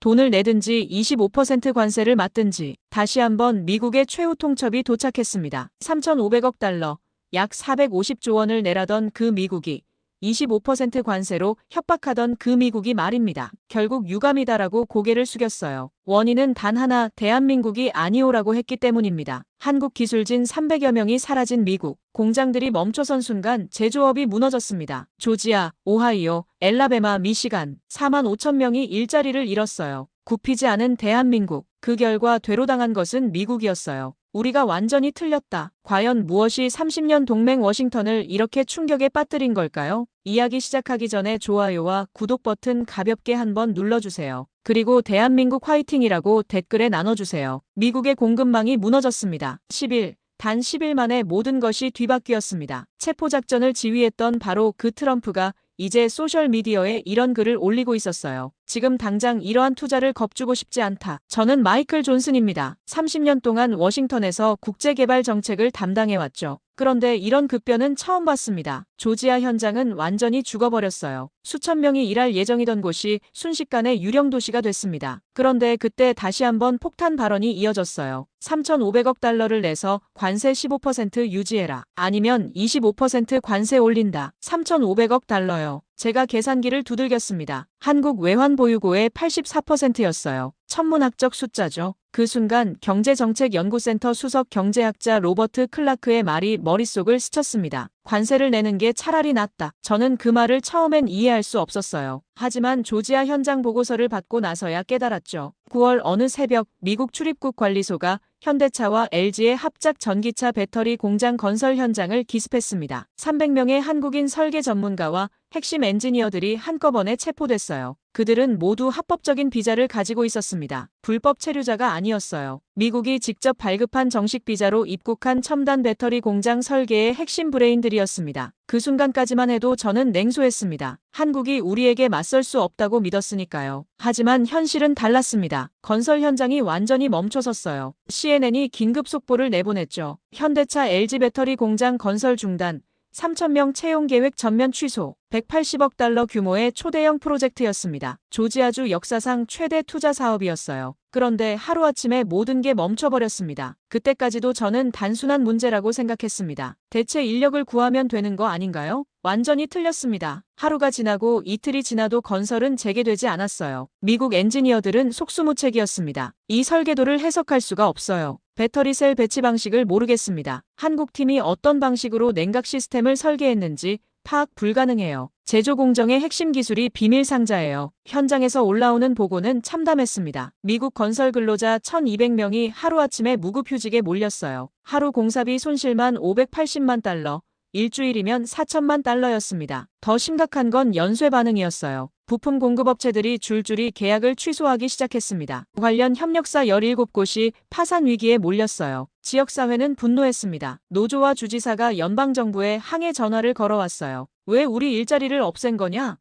돈을 내든지 25% 관세를 맞든지 다시 한번 미국의 최후 통첩이 도착했습니다. 3,500억 달러, 약 450조 원을 내라던 그 미국이 25% 관세로 협박하던 그 미국이 말입니다. 결국 유감이다라고 고개를 숙였어요. 원인은 단 하나, 대한민국이 아니오라고 했기 때문입니다. 한국 기술진 300여 명이 사라진 미국. 공장들이 멈춰선 순간 제조업이 무너졌습니다. 조지아, 오하이오, 엘라베마, 미시간 4만 5천 명이 일자리를 잃었어요. 굽히지 않은 대한민국. 그 결과 되로당한 것은 미국이었어요. 우리가 완전히 틀렸다. 과연 무엇이 30년 동맹 워싱턴을 이렇게 충격에 빠뜨린 걸까요? 이야기 시작하기 전에 좋아요와 구독 버튼 가볍게 한번 눌러주세요. 그리고 대한민국 화이팅이라고 댓글에 나눠주세요. 미국의 공급망이 무너졌습니다. 10일. 단 10일 만에 모든 것이 뒤바뀌었습니다. 체포작전을 지휘했던 바로 그 트럼프가 이제 소셜미디어에 이런 글을 올리고 있었어요. 지금 당장 이러한 투자를 겁주고 싶지 않다. 저는 마이클 존슨입니다. 30년 동안 워싱턴에서 국제개발 정책을 담당해왔죠. 그런데 이런 급변은 처음 봤습니다. 조지아 현장은 완전히 죽어버렸어요. 수천 명이 일할 예정이던 곳이 순식간에 유령 도시가 됐습니다. 그런데 그때 다시 한번 폭탄 발언이 이어졌어요. 3,500억 달러를 내서 관세 15% 유지해라. 아니면 25% 관세 올린다. 3,500억 달러요. 제가 계산기를 두들겼습니다. 한국 외환 보유고의 84%였어요. 천문학적 숫자죠. 그 순간 경제정책연구센터 수석 경제학자 로버트 클라크의 말이 머릿속을 스쳤습니다. 관세를 내는 게 차라리 낫다. 저는 그 말을 처음엔 이해할 수 없었어요. 하지만 조지아 현장 보고서를 받고 나서야 깨달았죠. 9월 어느 새벽 미국 출입국 관리소가 현대차와 LG의 합작 전기차 배터리 공장 건설 현장을 기습했습니다. 300명의 한국인 설계 전문가와 핵심 엔지니어들이 한꺼번에 체포됐어요. 그들은 모두 합법적인 비자를 가지고 있었습니다. 불법 체류자가 아니었어요. 미국이 직접 발급한 정식 비자로 입국한 첨단 배터리 공장 설계의 핵심 브레인들이었습니다. 그 순간까지만 해도 저는 냉소했습니다. 한국이 우리에게 맞설 수 없다고 믿었으니까요. 하지만 현실은 달랐습니다. 건설 현장이 완전히 멈춰섰어요. CNN이 긴급 속보를 내보냈죠. 현대차 LG 배터리 공장 건설 중단, 3,000명 채용 계획 전면 취소, 180억 달러 규모의 초대형 프로젝트였습니다. 조지아주 역사상 최대 투자 사업이었어요. 그런데 하루아침에 모든 게 멈춰버렸습니다. 그때까지도 저는 단순한 문제라고 생각했습니다. 대체 인력을 구하면 되는 거 아닌가요? 완전히 틀렸습니다. 하루가 지나고 이틀이 지나도 건설은 재개되지 않았어요. 미국 엔지니어들은 속수무책이었습니다. 이 설계도를 해석할 수가 없어요. 배터리 셀 배치 방식을 모르겠습니다. 한국 팀이 어떤 방식으로 냉각 시스템을 설계했는지 파악 불가능해요. 제조 공정의 핵심 기술이 비밀 상자예요. 현장에서 올라오는 보고는 참담했습니다. 미국 건설 근로자 1,200명이 하루아침에 무급휴직에 몰렸어요. 하루 공사비 손실만 580만 달러, 일주일이면 4천만 달러였습니다. 더 심각한 건 연쇄 반응이었어요. 부품 공급업체들이 줄줄이 계약을 취소하기 시작했습니다. 관련 협력사 17곳이 파산 위기에 몰렸어요. 지역사회는 분노했습니다. 노조와 주지사가 연방정부에 항해 전화를 걸어왔어요. 왜 우리 일자리를 없앤 거냐?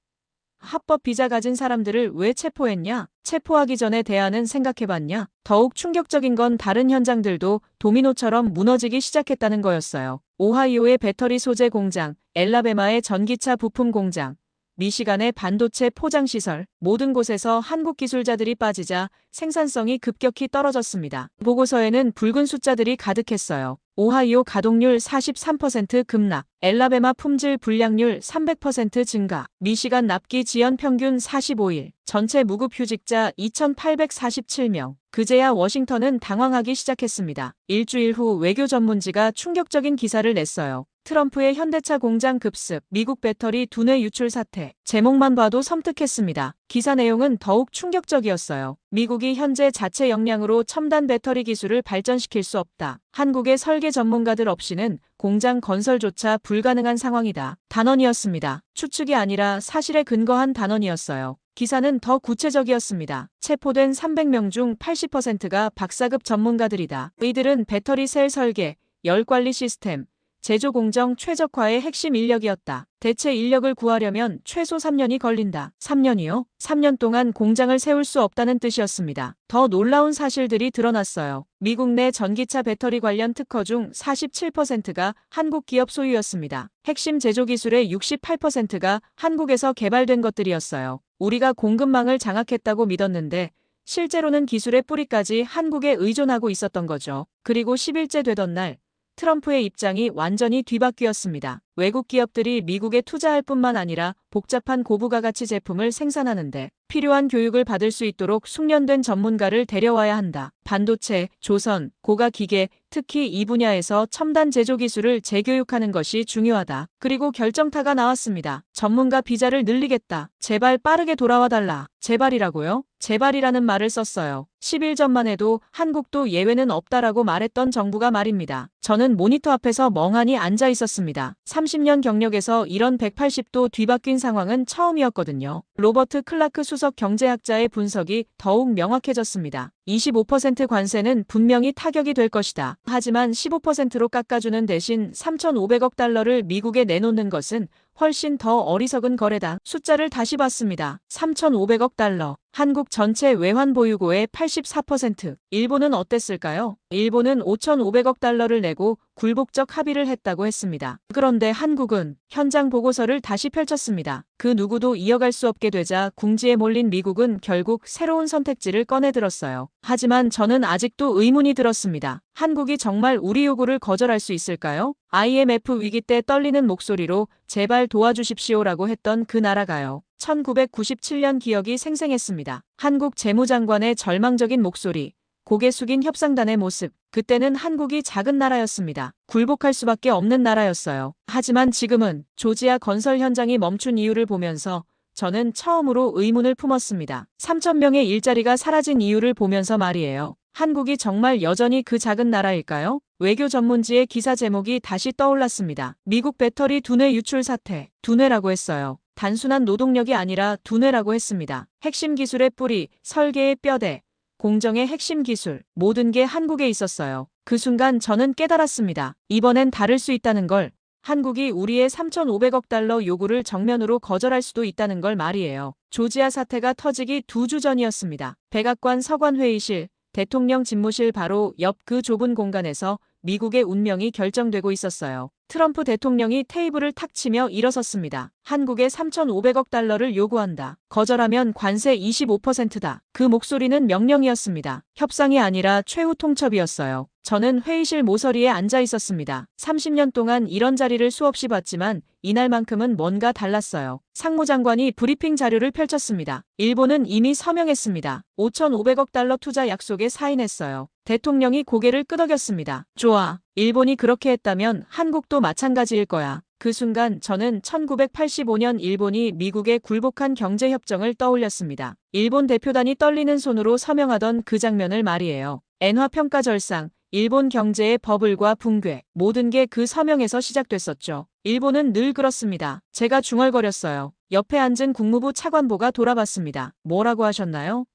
합법 비자 가진 사람들을 왜 체포했냐? 체포하기 전에 대안은 생각해봤냐? 더욱 충격적인 건 다른 현장들도 도미노처럼 무너지기 시작했다는 거였어요. 오하이오의 배터리 소재 공장, 엘라베마의 전기차 부품 공장, 미시간의 반도체 포장시설, 모든 곳에서 한국 기술자들이 빠지자 생산성이 급격히 떨어졌습니다. 보고서에는 붉은 숫자들이 가득했어요. 오하이오 가동률 43% 급락, 엘라베마 품질 불량률 300% 증가, 미시간 납기 지연 평균 45일, 전체 무급휴직자 2,847명. 그제야 워싱턴은 당황하기 시작했습니다. 일주일 후 외교 전문지가 충격적인 기사를 냈어요. 트럼프의 현대차 공장 급습, 미국 배터리 두뇌 유출 사태. 제목만 봐도 섬뜩했습니다. 기사 내용은 더욱 충격적이었어요. 미국이 현재 자체 역량으로 첨단 배터리 기술을 발전시킬 수 없다. 한국의 설계 전문가들 없이는 공장 건설조차 불가능한 상황이다. 단언이었습니다. 추측이 아니라 사실에 근거한 단언이었어요. 기사는 더 구체적이었습니다. 체포된 300명 중 80%가 박사급 전문가들이다. 이들은 배터리 셀 설계, 열 관리 시스템, 제조 공정 최적화의 핵심 인력이었다. 대체 인력을 구하려면 최소 3년이 걸린다. 3년이요? 3년 동안 공장을 세울 수 없다는 뜻이었습니다. 더 놀라운 사실들이 드러났어요. 미국 내 전기차 배터리 관련 특허 중 47%가 한국 기업 소유였습니다. 핵심 제조 기술의 68%가 한국에서 개발된 것들이었어요. 우리가 공급망을 장악했다고 믿었는데 실제로는 기술의 뿌리까지 한국에 의존하고 있었던 거죠. 그리고 10일째 되던 날 트럼프의 입장이 완전히 뒤바뀌었습니다. 외국 기업들이 미국에 투자할 뿐만 아니라 복잡한 고부가 가치 제품을 생산하는데 필요한 교육을 받을 수 있도록 숙련된 전문가를 데려와야 한다. 반도체, 조선, 고가 기계, 특히 이 분야에서 첨단 제조 기술을 재교육하는 것이 중요하다. 그리고 결정타가 나왔습니다. 전문가 비자를 늘리겠다. 제발 빠르게 돌아와 달라. 제발이라고요? 제발이라는 말을 썼어요. 10일 전만 해도 한국도 예외는 없다라고 말했던 정부가 말입니다. 저는 모니터 앞에서 멍하니 앉아 있었습니다. 30년 경력에서 이런 180도 뒤바뀐 상황은 처음이었거든요. 로버트 클라크 수석 경제학자의 분석이 더욱 명확해졌습니다. 25% 관세는 분명히 타격이 될 것이다. 하지만 15%로 깎아주는 대신 3,500억 달러를 미국에 내놓는 것은 훨씬 더 어리석은 거래다. 숫자를 다시 봤습니다. 3,500억 달러. 한국 전체 외환 보유고의 84%. 일본은 어땠을까요? 일본은 5,500억 달러를 내고 굴복적 합의를 했다고 했습니다. 그런데 한국은 현장 보고서를 다시 펼쳤습니다. 그 누구도 이어갈 수 없게 되자 궁지에 몰린 미국은 결국 새로운 선택지를 꺼내들었어요. 하지만 저는 아직도 의문이 들었습니다. 한국이 정말 우리 요구를 거절할 수 있을까요? IMF 위기 때 떨리는 목소리로 제발 도와주십시오라고 했던 그 나라가요. 1997년 기억이 생생했습니다. 한국 재무장관의 절망적인 목소리, 고개 숙인 협상단의 모습. 그때는 한국이 작은 나라였습니다. 굴복할 수밖에 없는 나라였어요. 하지만 지금은 조지아 건설 현장이 멈춘 이유를 보면서 저는 처음으로 의문을 품었습니다. 3,000명의 일자리가 사라진 이유를 보면서 말이에요. 한국이 정말 여전히 그 작은 나라일까요? 외교 전문지의 기사 제목이 다시 떠올랐습니다. 미국 배터리 두뇌 유출 사태. 두뇌라고 했어요. 단순한 노동력이 아니라 두뇌라고 했습니다. 핵심 기술의 뿌리, 설계의 뼈대, 공정의 핵심 기술, 모든 게 한국에 있었어요. 그 순간 저는 깨달았습니다. 이번엔 다를 수 있다는 걸. 한국이 우리의 3,500억 달러 요구를 정면으로 거절할 수도 있다는 걸 말이에요. 조지아 사태가 터지기 2주 전이었습니다. 백악관 서관회의실, 대통령 집무실 바로 옆 그 좁은 공간에서 미국의 운명이 결정되고 있었어요. 트럼프 대통령이 테이블을 탁 치며 일어섰습니다. 한국에 3,500억 달러를 요구한다. 거절하면 관세 25%다. 그 목소리는 명령이었습니다. 협상이 아니라 최후 통첩이었어요. 저는 회의실 모서리에 앉아 있었습니다. 30년 동안 이런 자리를 수없이 봤지만 이날만큼은 뭔가 달랐어요. 상무장관이 브리핑 자료를 펼쳤습니다. 일본은 이미 서명했습니다. 5,500억 달러 투자 약속에 사인했어요. 대통령이 고개를 끄덕였습니다. 좋아. 일본이 그렇게 했다면 한국도 마찬가지일 거야. 그 순간 저는 1985년 일본이 미국에 굴복한 경제협정을 떠올렸습니다. 일본 대표단이 떨리는 손으로 서명하던 그 장면을 말이에요. 엔화평가절상, 일본 경제의 버블과 붕괴, 모든 게 그 서명에서 시작됐었죠. 일본은 늘 그렇습니다. 제가 중얼거렸어요. 옆에 앉은 국무부 차관보가 돌아봤습니다. 뭐라고 하셨나요?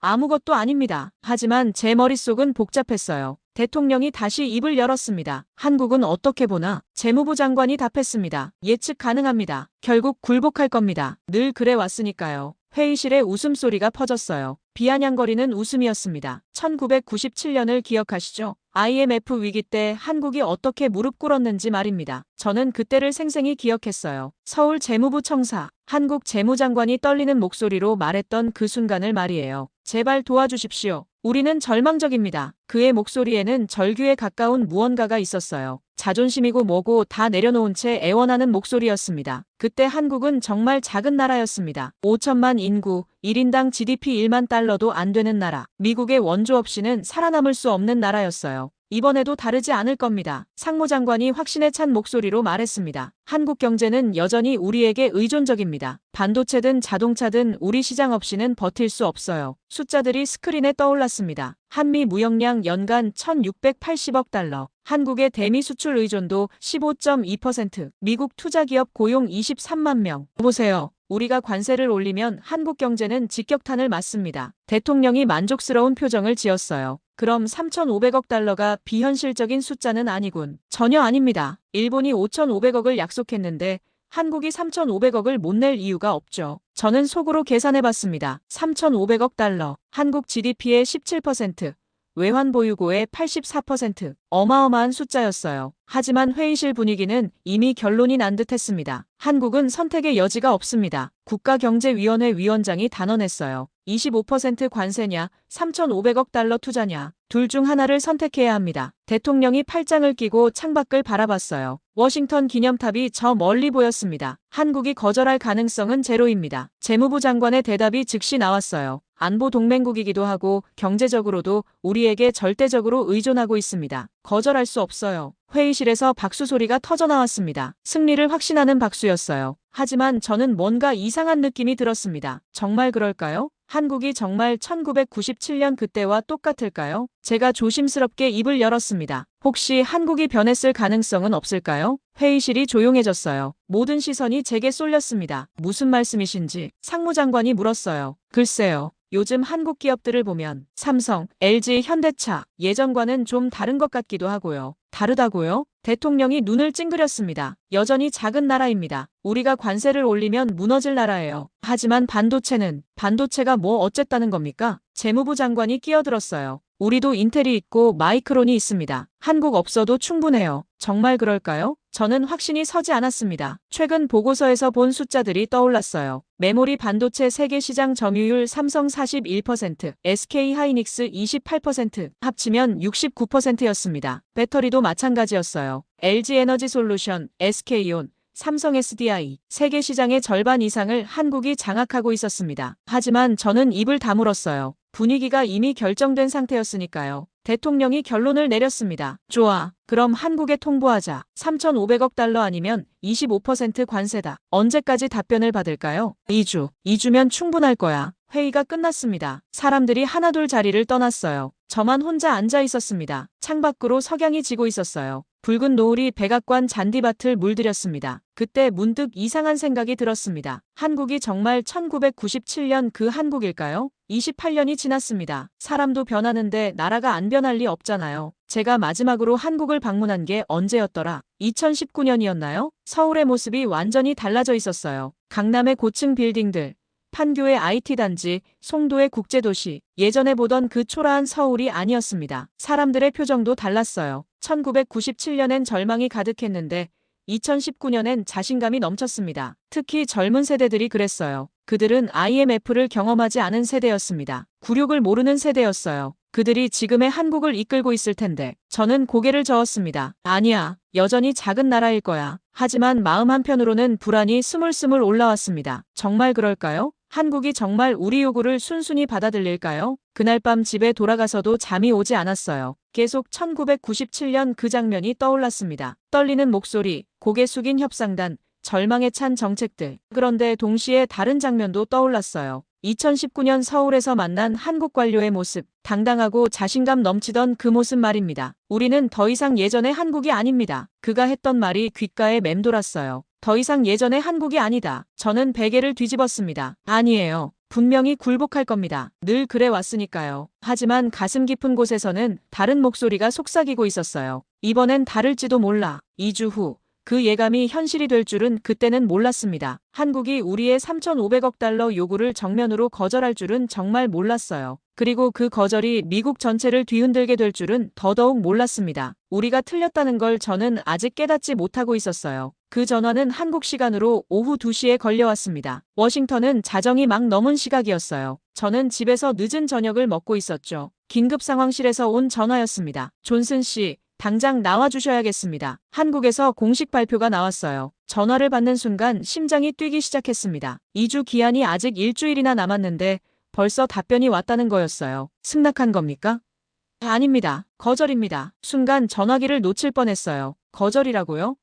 아무것도 아닙니다. 하지만 제 머릿속은 복잡했어요. 대통령이 다시 입을 열었습니다. 한국은 어떻게 보나? 재무부 장관이 답했습니다. 예측 가능합니다. 결국 굴복할 겁니다. 늘 그래 왔으니까요. 회의실에 웃음소리가 퍼졌어요. 비아냥거리는 웃음이었습니다. 1997년을 기억하시죠? IMF 위기 때 한국이 어떻게 무릎 꿇었는지 말입니다. 저는 그때를 생생히 기억했어요. 서울 재무부 청사, 한국 재무장관이 떨리는 목소리로 말했던 그 순간을 말이에요. 제발 도와주십시오. 우리는 절망적입니다. 그의 목소리에는 절규에 가까운 무언가가 있었어요. 자존심이고 뭐고 다 내려놓은 채 애원하는 목소리였습니다. 그때 한국은 정말 작은 나라였습니다. 5천만 인구, 1인당 GDP 1만 달러도 안 되는 나라. 미국의 원조 없이는 살아남을 수 없는 나라였어요. 이번에도 다르지 않을 겁니다. 상무장관이 확신에 찬 목소리로 말했습니다. 한국 경제는 여전히 우리에게 의존적입니다. 반도체든 자동차든 우리 시장 없이는 버틸 수 없어요. 숫자들이 스크린에 떠올랐습니다. 한미 무역량 연간 1,680억 달러. 한국의 대미 수출 의존도 15.2%. 미국 투자기업 고용 23만 명. 보세요. 우리가 관세를 올리면 한국 경제는 직격탄을 맞습니다. 대통령이 만족스러운 표정을 지었어요. 그럼 3,500억 달러가 비현실적인 숫자는 아니군. 전혀 아닙니다. 일본이 5,500억을 약속했는데 한국이 3,500억을 못 낼 이유가 없죠. 저는 속으로 계산해봤습니다. 3,500억 달러, 한국 GDP의 17%, 외환 보유고의 84%. 어마어마한 숫자였어요. 하지만 회의실 분위기는 이미 결론이 난 듯했습니다. 한국은 선택의 여지가 없습니다. 국가경제위원회 위원장이 단언했어요. 25% 관세냐, 3,500억 달러 투자냐. 둘 중 하나를 선택해야 합니다. 대통령이 팔짱을 끼고 창밖을 바라봤어요. 워싱턴 기념탑이 저 멀리 보였습니다. 한국이 거절할 가능성은 제로입니다. 재무부 장관의 대답이 즉시 나왔어요. 안보 동맹국이기도 하고 경제적으로도 우리에게 절대적으로 의존하고 있습니다. 거절할 수 없어요. 회의실에서 박수 소리가 터져나왔습니다. 승리를 확신하는 박수였어요. 하지만 저는 뭔가 이상한 느낌이 들었습니다. 정말 그럴까요? 한국이 정말 1997년 그때와 똑같을까요? 제가 조심스럽게 입을 열었습니다. 혹시 한국이 변했을 가능성은 없을까요? 회의실이 조용해졌어요. 모든 시선이 제게 쏠렸습니다. 무슨 말씀이신지 상무장관이 물었어요. 글쎄요. 요즘 한국 기업들을 보면 삼성, LG, 현대차 예전과는 좀 다른 것 같기도 하고요. 다르다고요? 대통령이 눈을 찡그렸습니다. 여전히 작은 나라입니다. 우리가 관세를 올리면 무너질 나라예요. 하지만 반도체가 뭐 어쨌다는 겁니까? 재무부 장관이 끼어들었어요. 우리도 인텔이 있고 마이크론이 있습니다. 한국 없어도 충분해요. 정말 그럴까요? 저는 확신이 서지 않았습니다. 최근 보고서에서 본 숫자들이 떠올랐어요. 메모리 반도체 세계 시장 점유율 삼성 41%, SK 하이닉스 28%, 합치면 69%였습니다. 배터리도 마찬가지였어요. LG 에너지 솔루션, SK온, 삼성 SDI, 세계 시장의 절반 이상을 한국이 장악하고 있었습니다. 하지만 저는 입을 다물었어요. 분위기가 이미 결정된 상태였으니까요. 대통령이 결론을 내렸습니다. 좋아. 그럼 한국에 통보하자. 3,500억 달러 아니면 25% 관세다. 언제까지 답변을 받을까요? 2주. 2주면 충분할 거야. 회의가 끝났습니다. 사람들이 하나둘 자리를 떠났어요. 저만 혼자 앉아 있었습니다. 창밖으로 석양이 지고 있었어요. 붉은 노을이 백악관 잔디밭을 물들였습니다. 그때 문득 이상한 생각이 들었습니다. 한국이 정말 1997년 그 한국일까요? 28년이 지났습니다. 사람도 변하는데 나라가 안 변할 리 없잖아요. 제가 마지막으로 한국을 방문한 게 언제였더라? 2019년이었나요? 서울의 모습이 완전히 달라져 있었어요. 강남의 고층 빌딩들, 판교의 IT단지, 송도의 국제도시, 예전에 보던 그 초라한 서울이 아니었습니다. 사람들의 표정도 달랐어요. 1997년엔 절망이 가득했는데 2019년엔 자신감이 넘쳤습니다. 특히 젊은 세대들이 그랬어요. 그들은 IMF를 경험하지 않은 세대였습니다. 굴욕을 모르는 세대였어요. 그들이 지금의 한국을 이끌고 있을 텐데 저는 고개를 저었습니다. 아니야. 여전히 작은 나라일 거야. 하지만 마음 한편으로는 불안이 스물스물 올라왔습니다. 정말 그럴까요? 한국이 정말 우리 요구를 순순히 받아들일까요? 그날 밤 집에 돌아가서도 잠이 오지 않았어요. 계속 1997년 그 장면이 떠올랐습니다. 떨리는 목소리, 고개 숙인 협상단, 절망에 찬 정책들. 그런데 동시에 다른 장면도 떠올랐어요. 2019년 서울에서 만난 한국 관료의 모습, 당당하고 자신감 넘치던 그 모습 말입니다. 우리는 더 이상 예전의 한국이 아닙니다. 그가 했던 말이 귓가에 맴돌았어요. 더 이상 예전의 한국이 아니다. 저는 베개를 뒤집었습니다. 아니에요. 분명히 굴복할 겁니다. 늘 그래 왔으니까요. 하지만 가슴 깊은 곳에서는 다른 목소리가 속삭이고 있었어요. 이번엔 다를지도 몰라. 2주 후. 그 예감이 현실이 될 줄은 그때는 몰랐습니다. 한국이 우리의 3,500억 달러 요구를 정면으로 거절할 줄은 정말 몰랐어요. 그리고 그 거절이 미국 전체를 뒤흔들게 될 줄은 더더욱 몰랐습니다. 우리가 틀렸다는 걸 저는 아직 깨닫지 못하고 있었어요. 그 전화는 한국 시간으로 오후 2시에 걸려왔습니다. 워싱턴은 자정이 막 넘은 시각이었어요. 저는 집에서 늦은 저녁을 먹고 있었죠. 긴급 상황실에서 온 전화였습니다. 존슨 씨. 당장 나와주셔야겠습니다. 한국에서 공식 발표가 나왔어요. 전화를 받는 순간 심장이 뛰기 시작했습니다. 2주 기한이 아직 일주일이나 남았는데 벌써 답변이 왔다는 거였어요. 승낙한 겁니까? 아닙니다. 거절입니다. 순간 전화기를 놓칠 뻔했어요. 거절이라고요?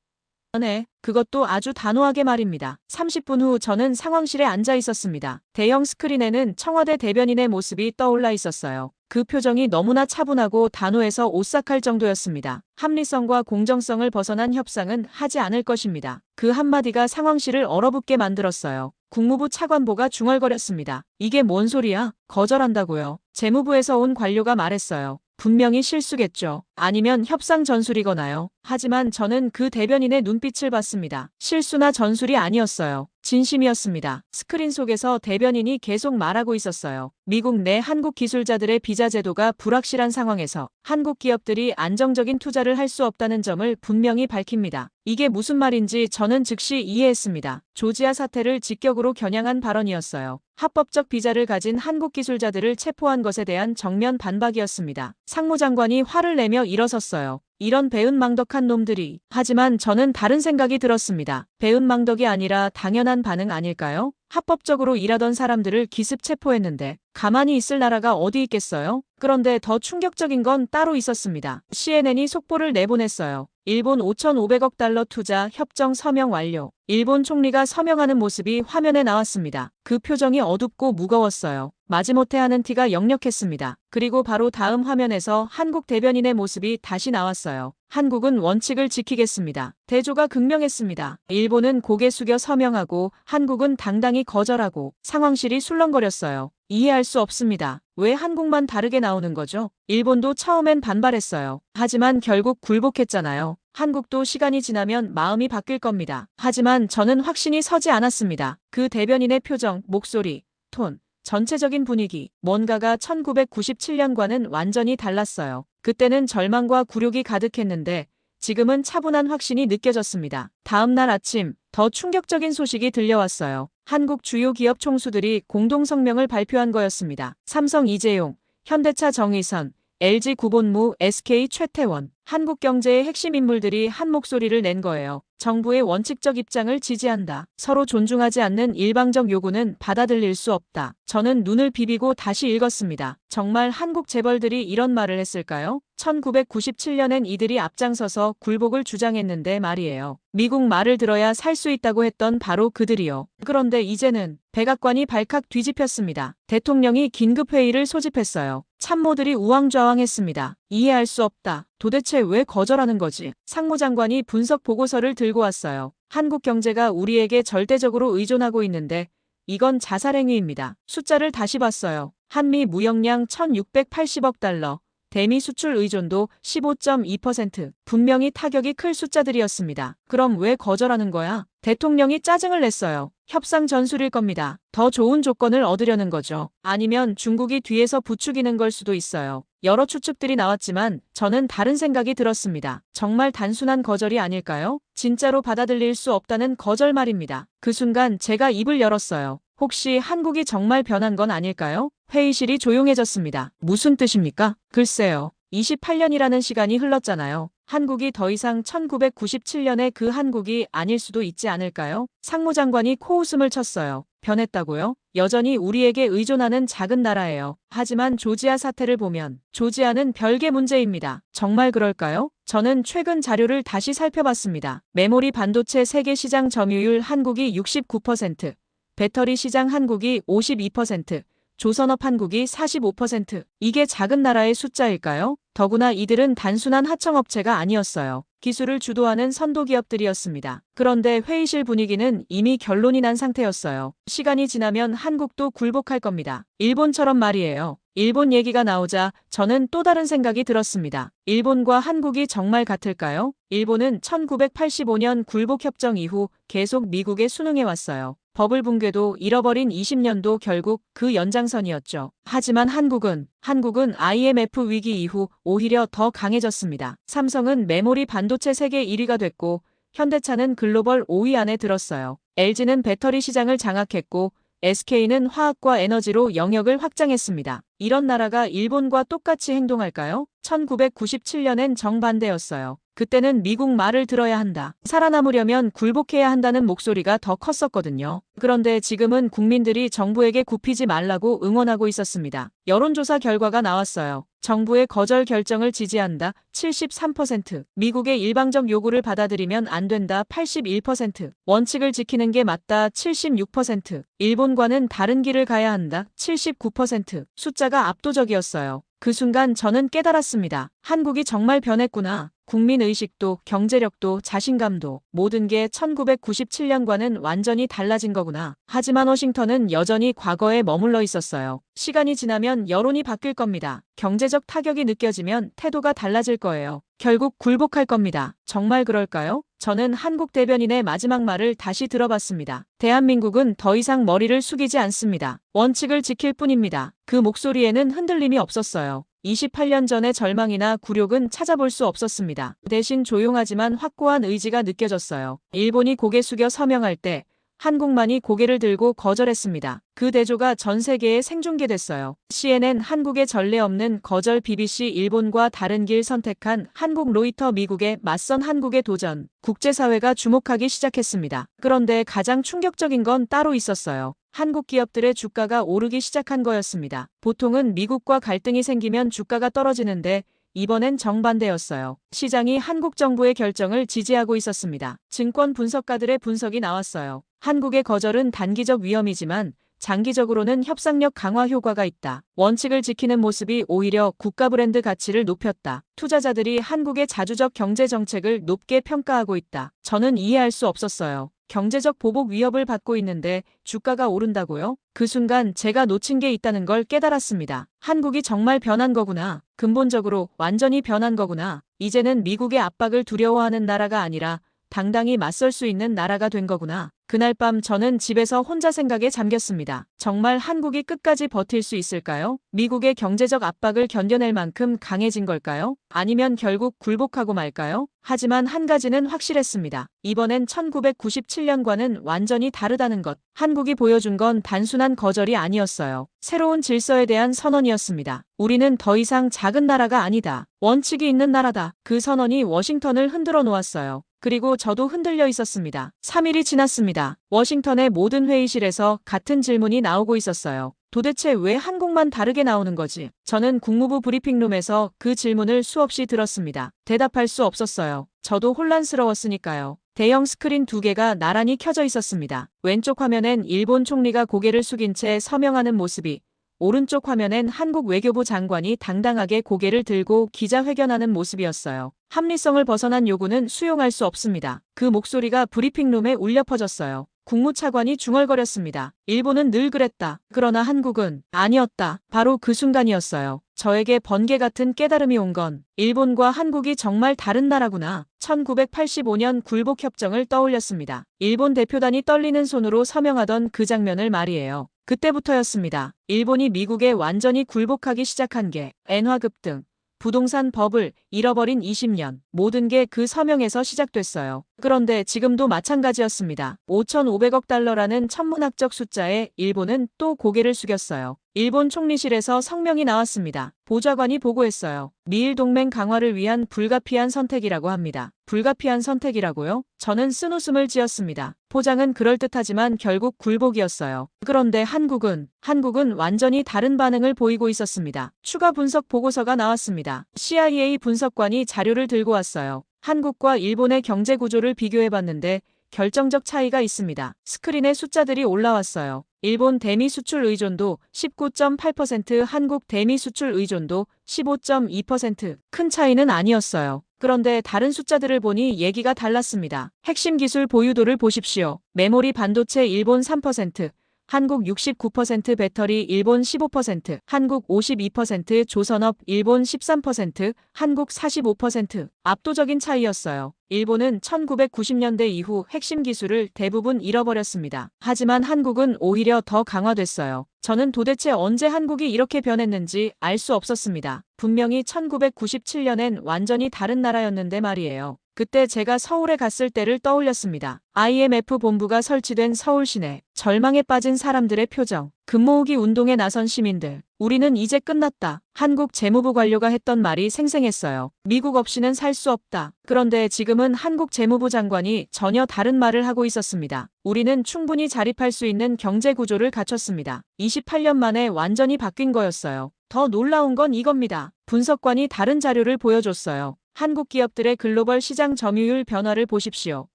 네, 그것도 아주 단호하게 말입니다. 30분 후 저는 상황실에 앉아 있었습니다. 대형 스크린에는 청와대 대변인의 모습이 떠올라 있었어요. 그 표정이 너무나 차분하고 단호해서 오싹할 정도였습니다. 합리성과 공정성을 벗어난 협상은 하지 않을 것입니다. 그 한마디가 상황실을 얼어붙게 만들었어요. 국무부 차관보가 중얼거렸습니다. 이게 뭔 소리야? 거절한다고요. 재무부에서 온 관료가 말했어요. 분명히 실수겠죠. 아니면 협상 전술이거나요. 하지만 저는 그 대변인의 눈빛을 봤습니다. 실수나 전술이 아니었어요. 진심이었습니다. 스크린 속에서 대변인이 계속 말하고 있었어요. 미국 내 한국 기술자들의 비자 제도가 불확실한 상황에서 한국 기업들이 안정적인 투자를 할 수 없다는 점을 분명히 밝힙니다. 이게 무슨 말인지 저는 즉시 이해했습니다. 조지아 사태를 직격으로 겨냥한 발언이었어요. 합법적 비자를 가진 한국 기술자들을 체포한 것에 대한 정면 반박이었습니다. 상무장관이 화를 내며 일어섰어요. 이런 배은망덕한 놈들이. 하지만 저는 다른 생각이 들었습니다. 배은망덕이 아니라 당연한 반응 아닐까요? 합법적으로 일하던 사람들을 기습 체포했는데 가만히 있을 나라가 어디 있겠어요? 그런데 더 충격적인 건 따로 있었습니다. CNN이 속보를 내보냈어요. 일본 5,500억 달러 투자 협정 서명 완료. 일본 총리가 서명하는 모습이 화면에 나왔습니다. 그 표정이 어둡고 무거웠어요. 마지못해 하는 티가 역력했습니다. 그리고 바로 다음 화면에서 한국 대변인의 모습이 다시 나왔어요. 한국은 원칙을 지키겠습니다. 대조가 극명했습니다. 일본은 고개 숙여 서명하고 한국은 당당히 거절하고 상황실이 술렁거렸어요. 이해할 수 없습니다. 왜 한국만 다르게 나오는 거죠? 일본도 처음엔 반발했어요. 하지만 결국 굴복했잖아요. 한국도 시간이 지나면 마음이 바뀔 겁니다. 하지만 저는 확신이 서지 않았습니다. 그 대변인의 표정, 목소리, 톤, 전체적인 분위기, 뭔가가 1997년과는 완전히 달랐어요. 그때는 절망과 굴욕이 가득했는데 지금은 차분한 확신이 느껴졌습니다. 다음 날 아침 더 충격적인 소식이 들려왔어요. 한국 주요 기업 총수들이 공동성명을 발표한 거였습니다. 삼성 이재용, 현대차 정의선, LG 구본무, SK 최태원, 한국 경제의 핵심 인물들이 한 목소리를 낸 거예요. 정부의 원칙적 입장을 지지한다. 서로 존중하지 않는 일방적 요구는 받아들일 수 없다. 저는 눈을 비비고 다시 읽었습니다. 정말 한국 재벌들이 이런 말을 했을까요? 1997년엔 이들이 앞장서서 굴복을 주장했는데 말이에요. 미국 말을 들어야 살 수 있다고 했던 바로 그들이요. 그런데 이제는 백악관이 발칵 뒤집혔습니다. 대통령이 긴급회의를 소집했어요. 참모들이 우왕좌왕했습니다. 이해할 수 없다. 도대체 왜 거절하는 거지? 상무장관이 분석 보고서를 들고 왔어요. 한국 경제가 우리에게 절대적으로 의존하고 있는데 이건 자살행위입니다. 숫자를 다시 봤어요. 한미 무역량 1,680억 달러. 대미 수출 의존도 15.2%. 분명히 타격이 클 숫자들이었습니다. 그럼 왜 거절하는 거야? 대통령이 짜증을 냈어요. 협상 전술일 겁니다. 더 좋은 조건을 얻으려는 거죠. 아니면 중국이 뒤에서 부추기는 걸 수도 있어요. 여러 추측들이 나왔지만 저는 다른 생각이 들었습니다. 정말 단순한 거절이 아닐까요? 진짜로 받아들일 수 없다는 거절 말입니다. 그 순간 제가 입을 열었어요. 혹시 한국이 정말 변한 건 아닐까요? 회의실이 조용해졌습니다. 무슨 뜻입니까? 글쎄요. 28년이라는 시간이 흘렀잖아요. 한국이 더 이상 1997년의 그 한국이 아닐 수도 있지 않을까요? 상무장관이 코웃음을 쳤어요. 변했다고요? 여전히 우리에게 의존하는 작은 나라예요. 하지만 조지아 사태를 보면 조지아는 별개 문제입니다. 정말 그럴까요? 저는 최근 자료를 다시 살펴봤습니다. 메모리 반도체 세계 시장 점유율 한국이 69%, 배터리 시장 한국이 52%, 조선업 한국이 45%. 이게 작은 나라의 숫자일까요? 더구나 이들은 단순한 하청업체가 아니었어요. 기술을 주도하는 선도기업들이었습니다. 그런데 회의실 분위기는 이미 결론이 난 상태였어요. 시간이 지나면 한국도 굴복할 겁니다. 일본처럼 말이에요. 일본 얘기가 나오자 저는 또 다른 생각이 들었습니다. 일본과 한국이 정말 같을까요? 일본은 1985년 굴복협정 이후 계속 미국에 순응해왔어요. 버블 붕괴도 잃어버린 20년도 결국 그 연장선이었죠. 하지만 한국은 IMF 위기 이후 오히려 더 강해졌습니다. 삼성은 메모리 반도체 세계 1위가 됐고 현대차는 글로벌 5위 안에 들었어요. LG는 배터리 시장을 장악했고 SK는 화학과 에너지로 영역을 확장했습니다. 이런 나라가 일본과 똑같이 행동할까요? 1997년엔 정반대였어요. 그때는 미국 말을 들어야 한다. 살아남으려면 굴복해야 한다는 목소리가 더 컸었거든요. 그런데 지금은 국민들이 정부에게 굽히지 말라고 응원하고 있었습니다. 여론조사 결과가 나왔어요. 정부의 거절 결정을 지지한다 73%, 미국의 일방적 요구를 받아들이면 안 된다 81%, 원칙을 지키는 게 맞다 76%, 일본과는 다른 길을 가야 한다 79%, 숫자가 압도적이었어요. 그 순간 저는 깨달았습니다. 한국이 정말 변했구나. 국민의식도 경제력도 자신감도 모든 게 1997년과는 완전히 달라진 거구나. 하지만 워싱턴은 여전히 과거에 머물러 있었어요. 시간이 지나면 여론이 바뀔 겁니다. 경제적 타격이 느껴지면 태도가 달라질 거예요. 결국 굴복할 겁니다. 정말 그럴까요? 저는 한국 대변인의 마지막 말을 다시 들어봤습니다. 대한민국은 더 이상 머리를 숙이지 않습니다. 원칙을 지킬 뿐입니다. 그 목소리에는 흔들림이 없었어요. 28년 전의 절망이나 굴욕은 찾아볼 수 없었습니다. 대신 조용하지만 확고한 의지가 느껴졌어요. 일본이 고개 숙여 서명할 때 한국만이 고개를 들고 거절했습니다. 그 대조가 전 세계에 생중계됐어요. CNN 한국의 전례 없는 거절, BBC 일본과 다른 길 선택한 한국, 로이터 미국의 맞선 한국의 도전. 국제사회가 주목하기 시작했습니다. 그런데 가장 충격적인 건 따로 있었어요. 한국 기업들의 주가가 오르기 시작한 거였습니다. 보통은 미국과 갈등이 생기면 주가가 떨어지는데 이번엔 정반대였어요. 시장이 한국 정부의 결정을 지지하고 있었습니다. 증권 분석가들의 분석이 나왔어요. 한국의 거절은 단기적 위험이지만 장기적으로는 협상력 강화 효과가 있다. 원칙을 지키는 모습이 오히려 국가 브랜드 가치를 높였다. 투자자들이 한국의 자주적 경제 정책을 높게 평가하고 있다. 저는 이해할 수 없었어요. 경제적 보복 위협을 받고 있는데 주가가 오른다고요? 그 순간 제가 놓친 게 있다는 걸 깨달았습니다. 한국이 정말 변한 거구나. 근본적으로 완전히 변한 거구나. 이제는 미국의 압박을 두려워하는 나라가 아니라 당당히 맞설 수 있는 나라가 된 거구나. 그날 밤 저는 집에서 혼자 생각에 잠겼습니다. 정말 한국이 끝까지 버틸 수 있을까요? 미국의 경제적 압박을 견뎌낼 만큼 강해진 걸까요? 아니면 결국 굴복하고 말까요? 하지만 한 가지는 확실했습니다. 이번엔 1997년과는 완전히 다르다는 것. 한국이 보여준 건 단순한 거절이 아니었어요. 새로운 질서에 대한 선언이었습니다. 우리는 더 이상 작은 나라가 아니다. 원칙이 있는 나라다. 그 선언이 워싱턴을 흔들어 놓았어요. 그리고 저도 흔들려 있었습니다. 3일이 지났습니다. 워싱턴의 모든 회의실에서 같은 질문이 나오고 있었어요. 도대체 왜 한국만 다르게 나오는 거지? 저는 국무부 브리핑룸에서 그 질문을 수없이 들었습니다. 대답할 수 없었어요. 저도 혼란스러웠으니까요. 대형 스크린 2개가 나란히 켜져 있었습니다. 왼쪽 화면엔 일본 총리가 고개를 숙인 채 서명하는 모습이, 오른쪽 화면엔 한국 외교부 장관이 당당하게 고개를 들고 기자회견하는 모습이었어요. 합리성을 벗어난 요구는 수용할 수 없습니다. 그 목소리가 브리핑룸에 울려 퍼졌어요. 국무차관이 중얼거렸습니다. 일본은 늘 그랬다. 그러나 한국은 아니었다. 바로 그 순간이었어요. 저에게 번개 같은 깨달음이 온 건 일본과 한국이 정말 다른 나라구나. 1985년 굴복협정을 떠올렸습니다. 일본 대표단이 떨리는 손으로 서명하던 그 장면을 말이에요. 그때부터였습니다. 일본이 미국에 완전히 굴복하기 시작한 게 엔화 급등, 부동산 버블, 잃어버린 20년, 모든 게 그 서명에서 시작됐어요. 그런데 지금도 마찬가지였습니다. 5,500억 달러라는 천문학적 숫자에 일본은 또 고개를 숙였어요. 일본 총리실에서 성명이 나왔습니다. 보좌관이 보고했어요. 미일 동맹 강화를 위한 불가피한 선택이라고 합니다. 불가피한 선택이라고요? 저는 쓴웃음을 지었습니다. 포장은 그럴듯하지만 결국 굴복이었어요. 그런데 한국은 완전히 다른 반응을 보이고 있었습니다. 추가 분석 보고서가 나왔습니다. CIA 분석관이 자료를 들고 왔어요. 한국과 일본의 경제 구조를 비교해봤는데 결정적 차이가 있습니다. 스크린에 숫자들이 올라왔어요. 일본 대미 수출 의존도 19.8%, 한국 대미 수출 의존도 15.2%. 큰 차이는 아니었어요. 그런데 다른 숫자들을 보니 얘기가 달랐습니다. 핵심 기술 보유도를 보십시오. 메모리 반도체 일본 3%, 한국 69%, 배터리 일본 15%, 한국 52%, 조선업 일본 13%, 한국 45%. 압도적인 차이였어요. 일본은 1990년대 이후 핵심 기술을 대부분 잃어버렸습니다. 하지만 한국은 오히려 더 강화됐어요. 저는 도대체 언제 한국이 이렇게 변했는지 알 수 없었습니다. 분명히 1997년엔 완전히 다른 나라였는데 말이에요. 그때 제가 서울에 갔을 때를 떠올렸습니다. IMF 본부가 설치된 서울 시내, 절망에 빠진 사람들의 표정, 금모으기 운동에 나선 시민들. 우리는 이제 끝났다. 한국 재무부 관료가 했던 말이 생생했어요. 미국 없이는 살 수 없다. 그런데 지금은 한국 재무부 장관이 전혀 다른 말을 하고 있었습니다. 우리는 충분히 자립할 수 있는 경제 구조를 갖췄습니다. 28년 만에 완전히 바뀐 거였어요. 더 놀라운 건 이겁니다. 분석관이 다른 자료를 보여줬어요. 한국 기업들의 글로벌 시장 점유율 변화를 보십시오.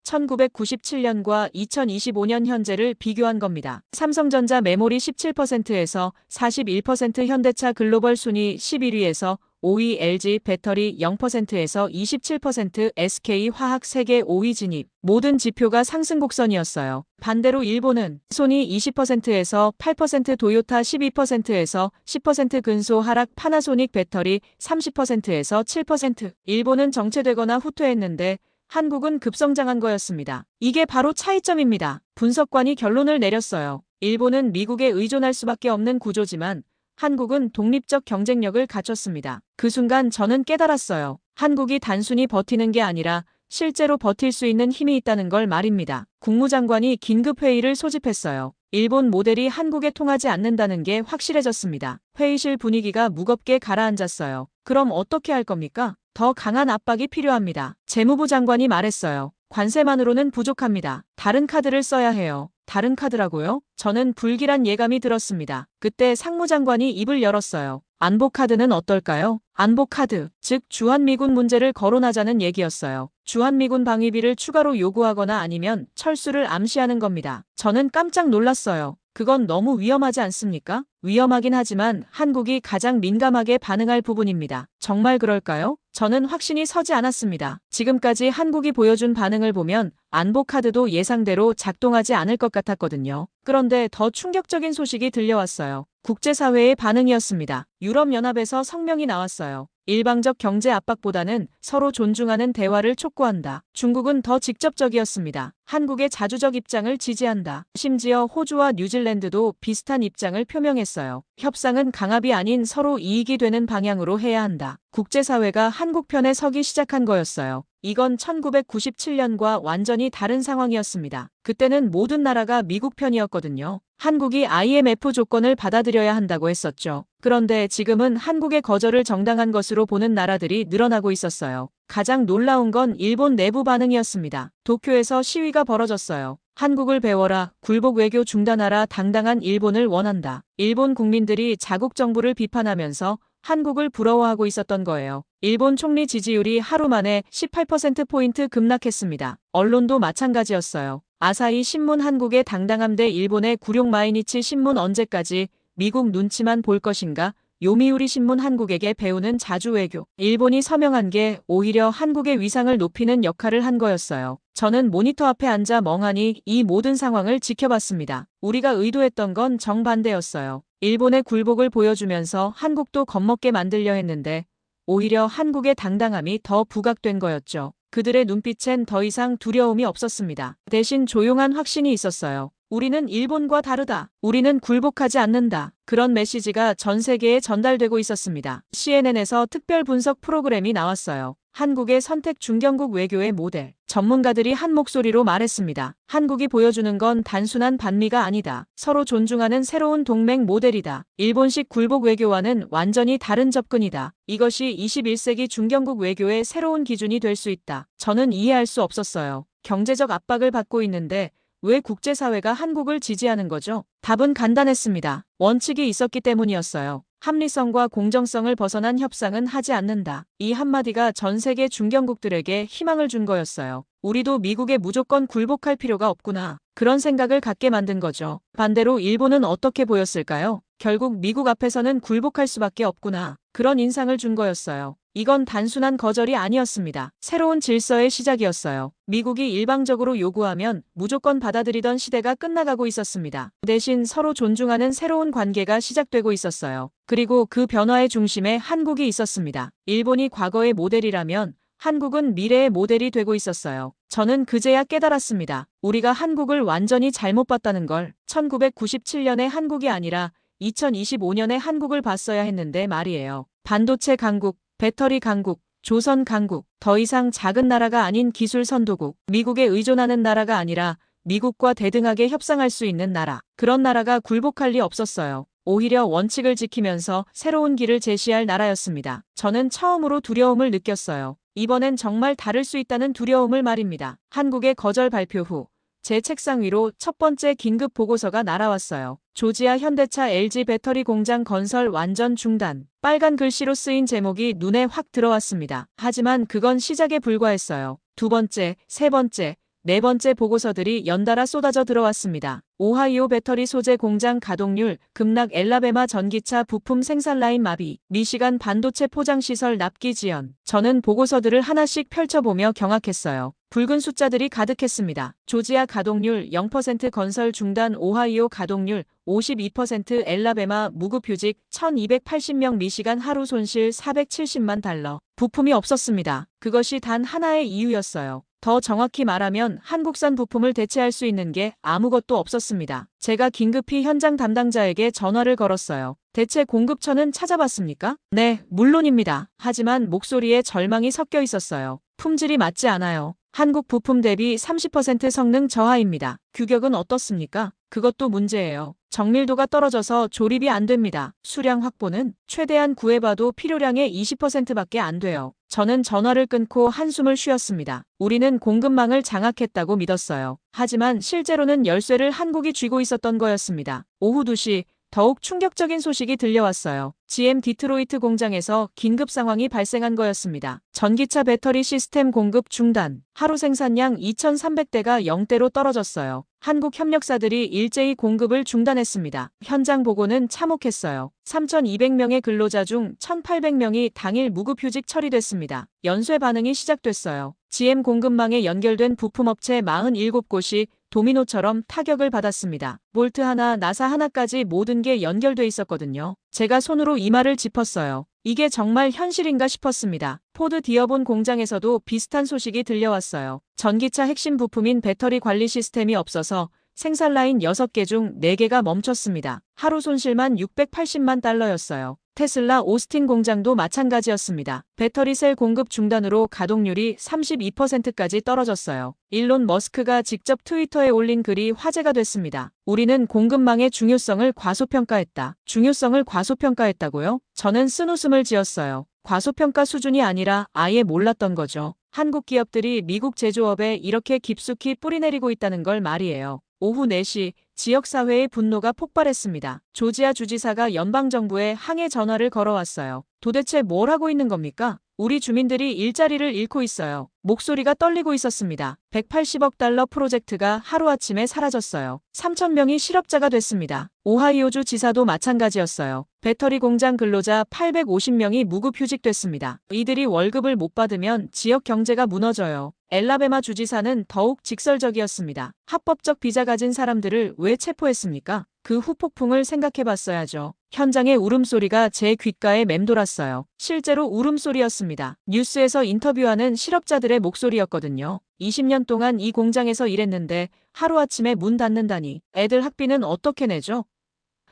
1997년과 2025년 현재를 비교한 겁니다. 삼성전자 메모리 17%에서 41%, 현대차 글로벌 순위 11위에서 5위, LG 배터리 0%에서 27%, SK화학 세계 5위 진입. 모든 지표가 상승 곡선이었어요. 반대로 일본은 소니 20%에서 8%, 도요타 12%에서 10% 근소 하락, 파나소닉 배터리 30%에서 7%. 일본은 정체되거나 후퇴했는데 한국은 급성장한 거였습니다. 이게 바로 차이점입니다. 분석관이 결론을 내렸어요. 일본은 미국에 의존할 수밖에 없는 구조지만 한국은 독립적 경쟁력을 갖췄습니다. 그 순간 저는 깨달았어요. 한국이 단순히 버티는 게 아니라 실제로 버틸 수 있는 힘이 있다는 걸 말입니다. 국무장관이 긴급회의를 소집했어요. 일본 모델이 한국에 통하지 않는다는 게 확실해졌습니다. 회의실 분위기가 무겁게 가라앉았어요. 그럼 어떻게 할 겁니까? 더 강한 압박이 필요합니다. 재무부 장관이 말했어요. 관세만으로는 부족합니다. 다른 카드를 써야 해요. 다른 카드라고요? 저는 불길한 예감이 들었습니다. 그때 상무장관이 입을 열었어요. 안보카드는 어떨까요? 안보카드, 즉 주한미군 문제를 거론하자는 얘기였어요. 주한미군 방위비를 추가로 요구하거나 아니면 철수를 암시하는 겁니다. 저는 깜짝 놀랐어요. 그건 너무 위험하지 않습니까? 위험하긴 하지만 한국이 가장 민감하게 반응할 부분입니다. 정말 그럴까요? 저는 확신이 서지 않았습니다. 지금까지 한국이 보여준 반응을 보면 안보카드도 예상대로 작동하지 않을 것 같았거든요. 그런데 더 충격적인 소식이 들려왔어요. 국제사회의 반응이었습니다. 유럽연합에서 성명이 나왔어요. 일방적 경제 압박보다는 서로 존중하는 대화를 촉구한다. 중국은 더 직접적이었습니다. 한국의 자주적 입장을 지지한다. 심지어 호주와 뉴질랜드도 비슷한 입장을 표명했어요. 협상은 강압이 아닌 서로 이익이 되는 방향으로 해야 한다. 국제사회가 한국 편에 서기 시작한 거였어요. 이건 1997년과 완전히 다른 상황이었습니다. 그때는 모든 나라가 미국 편이었거든요. 한국이 IMF 조건을 받아들여야 한다고 했었죠. 그런데 지금은 한국의 거절을 정당한 것으로 보는 나라들이 늘어나고 있었어요. 가장 놀라운 건 일본 내부 반응이었습니다. 도쿄에서 시위가 벌어졌어요. 한국을 배워라, 굴복 외교 중단하라, 당당한 일본을 원한다. 일본 국민들이 자국 정부를 비판하면서 한국을 부러워하고 있었던 거예요. 일본 총리 지지율이 하루 만에 18%포인트 급락했습니다. 언론도 마찬가지였어요. 아사히 신문 한국의 당당함 대 일본의 굴욕, 마이니치 신문 언제까지 미국 눈치만 볼 것인가, 요미우리 신문 한국에게 배우는 자주 외교. 일본이 서명한 게 오히려 한국의 위상을 높이는 역할을 한 거였어요. 저는 모니터 앞에 앉아 멍하니 이 모든 상황을 지켜봤습니다. 우리가 의도했던 건 정반대였어요. 일본의 굴복을 보여주면서 한국도 겁먹게 만들려 했는데 오히려 한국의 당당함이 더 부각된 거였죠. 그들의 눈빛엔 더 이상 두려움이 없었습니다. 대신 조용한 확신이 있었어요. 우리는 일본과 다르다. 우리는 굴복하지 않는다. 그런 메시지가 전 세계에 전달되고 있었습니다. CNN에서 특별 분석 프로그램이 나왔어요. 한국의 선택 중견국 외교의 모델. 전문가들이 한 목소리로 말했습니다. 한국이 보여주는 건 단순한 반미가 아니다. 서로 존중하는 새로운 동맹 모델이다. 일본식 굴복 외교와는 완전히 다른 접근이다. 이것이 21세기 중견국 외교의 새로운 기준이 될 수 있다. 저는 이해할 수 없었어요. 경제적 압박을 받고 있는데 왜 국제사회가 한국을 지지하는 거죠? 답은 간단했습니다. 원칙이 있었기 때문이었어요. 합리성과 공정성을 벗어난 협상은 하지 않는다. 이 한마디가 전 세계 중견국들에게 희망을 준 거였어요. 우리도 미국에 무조건 굴복할 필요가 없구나. 그런 생각을 갖게 만든 거죠. 반대로 일본은 어떻게 보였을까요? 결국 미국 앞에서는 굴복할 수밖에 없구나. 그런 인상을 준 거였어요. 이건 단순한 거절이 아니었습니다. 새로운 질서의 시작이었어요. 미국이 일방적으로 요구하면 무조건 받아들이던 시대가 끝나가고 있었습니다. 대신 서로 존중하는 새로운 관계가 시작되고 있었어요. 그리고 그 변화의 중심에 한국이 있었습니다. 일본이 과거의 모델이라면 한국은 미래의 모델이 되고 있었어요. 저는 그제야 깨달았습니다. 우리가 한국을 완전히 잘못 봤다는 걸. 1997년의 한국이 아니라 2025년의 한국을 봤어야 했는데 말이에요. 반도체 강국, 배터리 강국, 조선 강국, 더 이상 작은 나라가 아닌 기술 선도국, 미국에 의존하는 나라가 아니라 미국과 대등하게 협상할 수 있는 나라. 그런 나라가 굴복할 리 없었어요. 오히려 원칙을 지키면서 새로운 길을 제시할 나라였습니다. 저는 처음으로 두려움을 느꼈어요. 이번엔 정말 다를 수 있다는 두려움을 말입니다. 한국의 거절 발표 후 제 책상 위로 첫 번째 긴급 보고서가 날아왔어요. 조지아 현대차 LG 배터리 공장 건설 완전 중단. 빨간 글씨로 쓰인 제목이 눈에 확 들어왔습니다. 하지만 그건 시작에 불과했어요. 두 번째, 세 번째, 네 번째 보고서들이 연달아 쏟아져 들어왔습니다. 오하이오 배터리 소재 공장 가동률 급락, 엘라베마 전기차 부품 생산 라인 마비, 미시간 반도체 포장 시설 납기 지연. 저는 보고서들을 하나씩 펼쳐보며 경악했어요. 붉은 숫자들이 가득했습니다. 조지아 가동률 0% 건설 중단, 오하이오 가동률 52%, 엘라베마 무급휴직 1280명, 미시간 하루 손실 470만 달러. 부품이 없었습니다. 그것이 단 하나의 이유였어요. 더 정확히 말하면 한국산 부품을 대체할 수 있는 게 아무것도 없었습니다. 제가 긴급히 현장 담당자에게 전화를 걸었어요. 대체 공급처는 찾아봤습니까? 네, 물론입니다. 하지만 목소리에 절망이 섞여 있었어요. 품질이 맞지 않아요. 한국 부품 대비 30% 성능 저하입니다. 규격은 어떻습니까? 그것도 문제예요. 정밀도가 떨어져서 조립이 안 됩니다. 수량 확보는 최대한 구해봐도 필요량의 20%밖에 안 돼요. 저는 전화를 끊고 한숨을 쉬었습니다. 우리는 공급망을 장악했다고 믿었어요. 하지만 실제로는 열쇠를 한국이 쥐고 있었던 거였습니다. 오후 2시 더욱 충격적인 소식이 들려왔어요. GM 디트로이트 공장에서 긴급 상황이 발생한 거였습니다. 전기차 배터리 시스템 공급 중단. 하루 생산량 2,300대가 0대로 떨어졌어요. 한국 협력사들이 일제히 공급을 중단했습니다. 현장 보고는 참혹했어요. 3,200명의 근로자 중 1,800명이 당일 무급휴직 처리됐습니다. 연쇄 반응이 시작됐어요. GM 공급망에 연결된 부품업체 47곳이 도미노처럼 타격을 받았습니다. 볼트 하나, 나사 하나까지 모든 게 연결돼 있었거든요. 제가 손으로 이마를 짚었어요. 이게 정말 현실인가 싶었습니다. 포드 디어본 공장에서도 비슷한 소식이 들려왔어요. 전기차 핵심 부품인 배터리 관리 시스템이 없어서 생산 라인 6개 중 4개가 멈췄습니다. 하루 손실만 680만 달러였어요. 테슬라 오스틴 공장도 마찬가지였습니다. 배터리 셀 공급 중단으로 가동률이 32%까지 떨어졌어요. 일론 머스크가 직접 트위터에 올린 글이 화제가 됐습니다. 우리는 공급망의 중요성을 과소평가했다. 중요성을 과소평가했다고요? 저는 쓴웃음을 지었어요. 과소평가 수준이 아니라 아예 몰랐던 거죠. 한국 기업들이 미국 제조업에 이렇게 깊숙이 뿌리내리고 있다는 걸 말이에요. 오후 4시 지역사회의 분노가 폭발했습니다. 조지아 주지사가 연방정부에 항해 전화를 걸어왔어요. 도대체 뭘 하고 있는 겁니까? 우리 주민들이 일자리를 잃고 있어요. 목소리가 떨리고 있었습니다. 180억 달러 프로젝트가 하루아침에 사라졌어요. 3,000명이 실업자가 됐습니다. 오하이오주 지사도 마찬가지였어요. 배터리 공장 근로자 850명이 무급휴직됐습니다. 이들이 월급을 못 받으면 지역 경제가 무너져요. 엘라베마 주지사는 더욱 직설적이었습니다. 합법적 비자 가진 사람들을 왜 체포했습니까? 그 후폭풍을 생각해봤어야죠. 현장의 울음소리가 제 귓가에 맴돌았어요. 실제로 울음소리였습니다. 뉴스에서 인터뷰하는 실업자들의 목소리였거든요. 20년 동안 이 공장에서 일했는데 하루아침에 문 닫는다니. 애들 학비는 어떻게 내죠?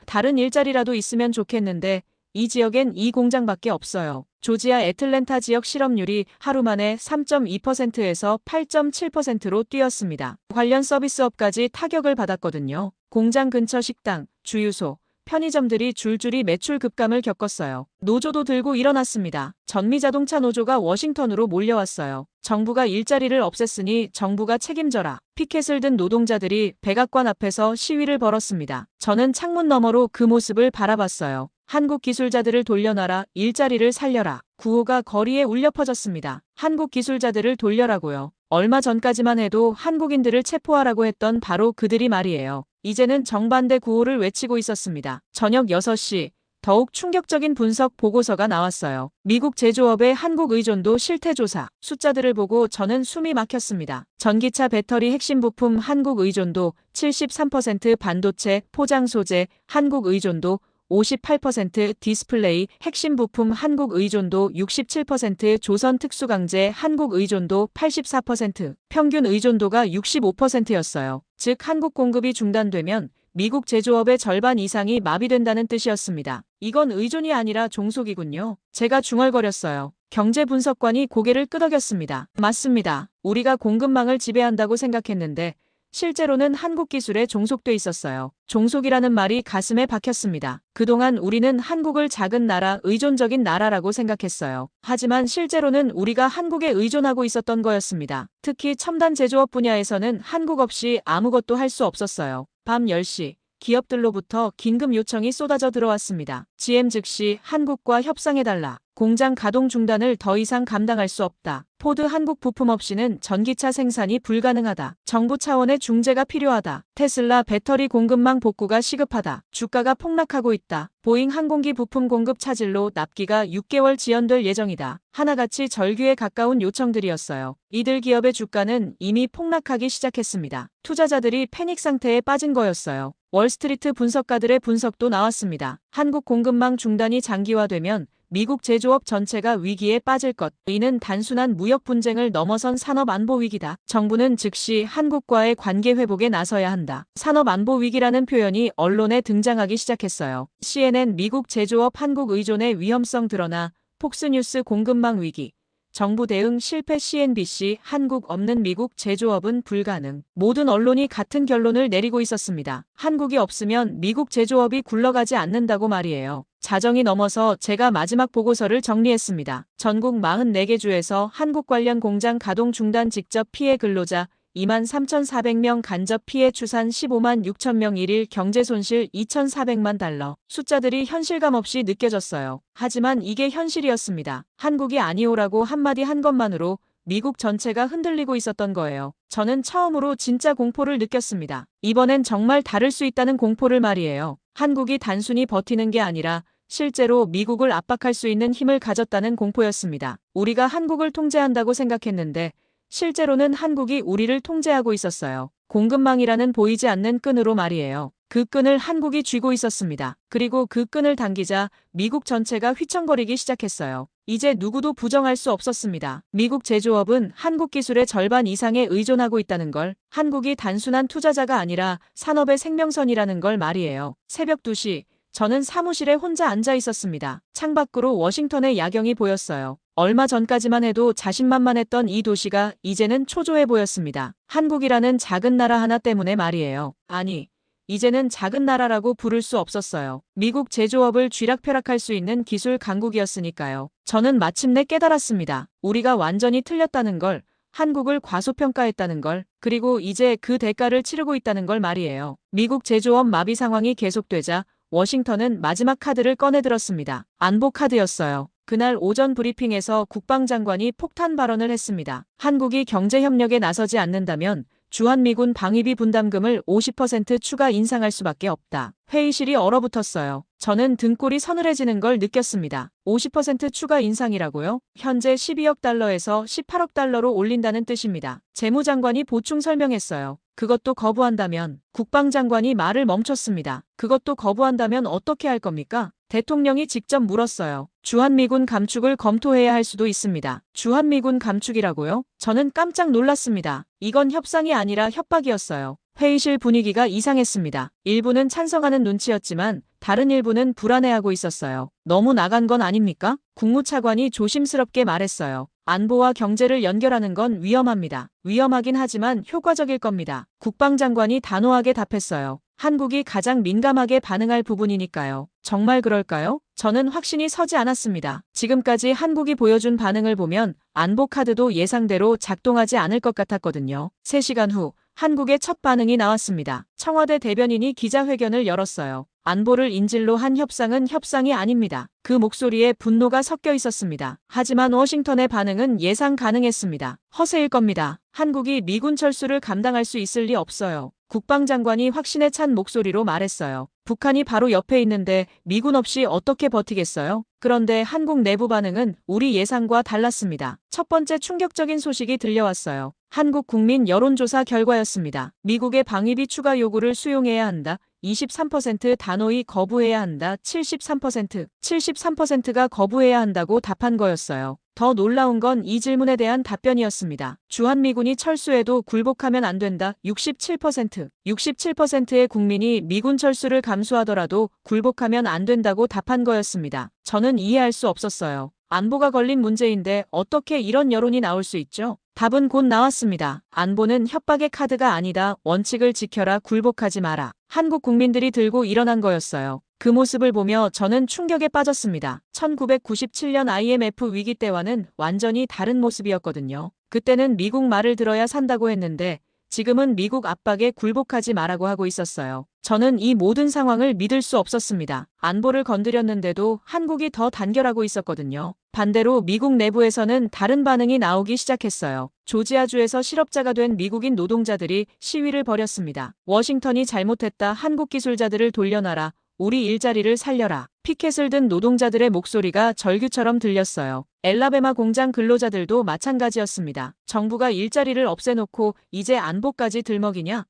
다른 일자리라도 있으면 좋겠는데 이 지역엔 이 공장밖에 없어요. 조지아 애틀랜타 지역 실업률이 하루 만에 3.2%에서 8.7%로 뛰었습니다. 관련 서비스업까지 타격을 받았거든요. 공장 근처 식당, 주유소, 편의점들이 줄줄이 매출 급감을 겪었어요. 노조도 들고 일어났습니다. 전미자동차 노조가 워싱턴으로 몰려왔어요. 정부가 일자리를 없앴으니 정부가 책임져라. 피켓을 든 노동자들이 백악관 앞에서 시위를 벌였습니다. 저는 창문 너머로 그 모습을 바라봤어요. 한국 기술자들을 돌려놔라, 일자리를 살려라. 구호가 거리에 울려 퍼졌습니다. 한국 기술자들을 돌려라고요. 얼마 전까지만 해도 한국인들을 체포하라고 했던 바로 그들이 말이에요. 이제는 정반대 구호를 외치고 있었습니다. 저녁 6시 더욱 충격적인 분석 보고서가 나왔어요. 미국 제조업의 한국 의존도 실태조사. 숫자들을 보고 저는 숨이 막혔습니다. 전기차 배터리 핵심 부품 한국 의존도 73%, 반도체, 포장 소재 한국 의존도 58%, 디스플레이, 핵심 부품 한국 의존도 67%, 조선 특수강제 한국 의존도 84%, 평균 의존도가 65%였어요. 즉 한국 공급이 중단되면 미국 제조업의 절반 이상이 마비된다는 뜻이었습니다. 이건 의존이 아니라 종속이군요. 제가 중얼거렸어요. 경제 분석관이 고개를 끄덕였습니다. 맞습니다. 우리가 공급망을 지배한다고 생각했는데 실제로는 한국 기술에 종속돼 있었어요. 종속이라는 말이 가슴에 박혔습니다. 그동안 우리는 한국을 작은 나라, 의존적인 나라라고 생각했어요. 하지만 실제로는 우리가 한국에 의존하고 있었던 거였습니다. 특히 첨단 제조업 분야에서는 한국 없이 아무것도 할 수 없었어요. 밤 10시. 기업들로부터 긴급 요청이 쏟아져 들어왔습니다. GM 즉시 한국과 협상해달라. 공장 가동 중단을 더 이상 감당할 수 없다. 포드 한국 부품 없이는 전기차 생산이 불가능하다. 정부 차원의 중재가 필요하다. 테슬라 배터리 공급망 복구가 시급하다. 주가가 폭락하고 있다. 보잉 항공기 부품 공급 차질로 납기가 6개월 지연될 예정이다. 하나같이 절규에 가까운 요청들이었어요. 이들 기업의 주가는 이미 폭락하기 시작했습니다. 투자자들이 패닉 상태에 빠진 거였어요. 월스트리트 분석가들의 분석도 나왔습니다. 한국 공급망 중단이 장기화되면 미국 제조업 전체가 위기에 빠질 것. 이는 단순한 무역 분쟁을 넘어선 산업 안보 위기다. 정부는 즉시 한국과의 관계 회복에 나서야 한다. 산업 안보 위기라는 표현이 언론에 등장하기 시작했어요. CNN 미국 제조업 한국 의존의 위험성 드러나 폭스뉴스 공급망 위기. 정부 대응 실패 CNBC 한국 없는 미국 제조업은 불가능. 모든 언론이 같은 결론을 내리고 있었습니다. 한국이 없으면 미국 제조업이 굴러가지 않는다고 말이에요. 자정이 넘어서 제가 마지막 보고서를 정리했습니다. 전국 44개 주에서 한국 관련 공장 가동 중단 직접 피해 근로자 23,400명 간접 피해 추산 15만 6천 명 1일 경제 손실 2,400만 달러. 숫자들이 현실감 없이 느껴졌어요. 하지만 이게 현실이었습니다. 한국이 아니오라고 한마디 한 것만으로 미국 전체가 흔들리고 있었던 거예요. 저는 처음으로 진짜 공포를 느꼈습니다. 이번엔 정말 다를 수 있다는 공포를 말이에요. 한국이 단순히 버티는 게 아니라 실제로 미국을 압박할 수 있는 힘을 가졌다는 공포였습니다. 우리가 한국을 통제한다고 생각했는데 실제로는 한국이 우리를 통제하고 있었어요. 공급망이라는 보이지 않는 끈으로 말이에요. 그 끈을 한국이 쥐고 있었습니다. 그리고 그 끈을 당기자 미국 전체가 휘청거리기 시작했어요. 이제 누구도 부정할 수 없었습니다. 미국 제조업은 한국 기술의 절반 이상에 의존하고 있다는 걸, 한국이 단순한 투자자가 아니라 산업의 생명선이라는 걸 말이에요. 새벽 2시, 저는 사무실에 혼자 앉아 있었습니다. 창밖으로 워싱턴의 야경이 보였어요. 얼마 전까지만 해도 자신만만했던 이 도시가 이제는 초조해 보였습니다. 한국이라는 작은 나라 하나 때문에 말이에요. 아니, 이제는 작은 나라라고 부를 수 없었어요. 미국 제조업을 쥐락펴락할 수 있는 기술 강국이었으니까요. 저는 마침내 깨달았습니다. 우리가 완전히 틀렸다는 걸, 한국을 과소평가했다는 걸, 그리고 이제 그 대가를 치르고 있다는 걸 말이에요. 미국 제조업 마비 상황이 계속되자 워싱턴은 마지막 카드를 꺼내들었습니다. 안보 카드였어요. 그날 오전 브리핑에서 국방장관이 폭탄 발언을 했습니다. 한국이 경제협력에 나서지 않는다면 주한미군 방위비 분담금을 50% 추가 인상할 수밖에 없다. 회의실이 얼어붙었어요. 저는 등골이 서늘해지는 걸 느꼈습니다. 50% 추가 인상이라고요? 현재 12억 달러에서 18억 달러로 올린다는 뜻입니다. 재무장관이 보충 설명했어요. 그것도 거부한다면, 국방장관이 말을 멈췄습니다. 그것도 거부한다면 어떻게 할 겁니까? 대통령이 직접 물었어요. 주한미군 감축을 검토해야 할 수도 있습니다. 주한미군 감축이라고요? 저는 깜짝 놀랐습니다. 이건 협상이 아니라 협박이었어요. 회의실 분위기가 이상했습니다. 일부는 찬성하는 눈치였지만 다른 일부는 불안해하고 있었어요. 너무 나간 건 아닙니까? 국무차관이 조심스럽게 말했어요. 안보와 경제를 연결하는 건 위험합니다. 위험하긴 하지만 효과적일 겁니다. 국방장관이 단호하게 답했어요. 한국이 가장 민감하게 반응할 부분이니까요. 정말 그럴까요? 저는 확신이 서지 않았습니다. 지금까지 한국이 보여준 반응을 보면 안보 카드도 예상대로 작동하지 않을 것 같았거든요. 3시간 후 한국의 첫 반응이 나왔습니다. 청와대 대변인이 기자회견을 열었어요. 안보를 인질로 한 협상은 협상이 아닙니다. 그 목소리에 분노가 섞여 있었습니다. 하지만 워싱턴의 반응은 예상 가능했습니다. 허세일 겁니다. 한국이 미군 철수를 감당할 수 있을 리 없어요. 국방장관이 확신에 찬 목소리로 말했어요. 북한이 바로 옆에 있는데 미군 없이 어떻게 버티겠어요? 그런데 한국 내부 반응은 우리 예상과 달랐습니다. 첫 번째 충격적인 소식이 들려왔어요. 한국 국민 여론조사 결과였습니다. 미국의 방위비 추가 요구를 수용해야 한다. 23% 단호히 거부해야 한다. 73%가 거부해야 한다고 답한 거였어요. 더 놀라운 건 이 질문에 대한 답변이었습니다. 주한미군이 철수해도 굴복하면 안 된다. 67%의 국민이 미군 철수를 감수하더라도 굴복하면 안 된다고 답한 거였습니다. 저는 이해할 수 없었어요. 안보가 걸린 문제인데 어떻게 이런 여론이 나올 수 있죠? 답은 곧 나왔습니다. 안보는 협박의 카드가 아니다. 원칙을 지켜라. 굴복하지 마라. 한국 국민들이 들고 일어난 거였어요. 그 모습을 보며 저는 충격에 빠졌습니다. 1997년 IMF 위기 때와는 완전히 다른 모습이었거든요. 그때는 미국 말을 들어야 산다고 했는데 지금은 미국 압박에 굴복하지 마라고 하고 있었어요. 저는 이 모든 상황을 믿을 수 없었습니다. 안보를 건드렸는데도 한국이 더 단결하고 있었거든요. 반대로 미국 내부에서는 다른 반응이 나오기 시작했어요. 조지아주에서 실업자가 된 미국인 노동자들이 시위를 벌였습니다. 워싱턴이 잘못했다. 한국 기술자들을 돌려놔라. 우리 일자리를 살려라. 피켓을 든 노동자들의 목소리가 절규처럼 들렸어요. 엘라베마 공장 근로자들도 마찬가지였습니다. 정부가 일자리를 없애놓고 이제 안보까지 들먹이냐?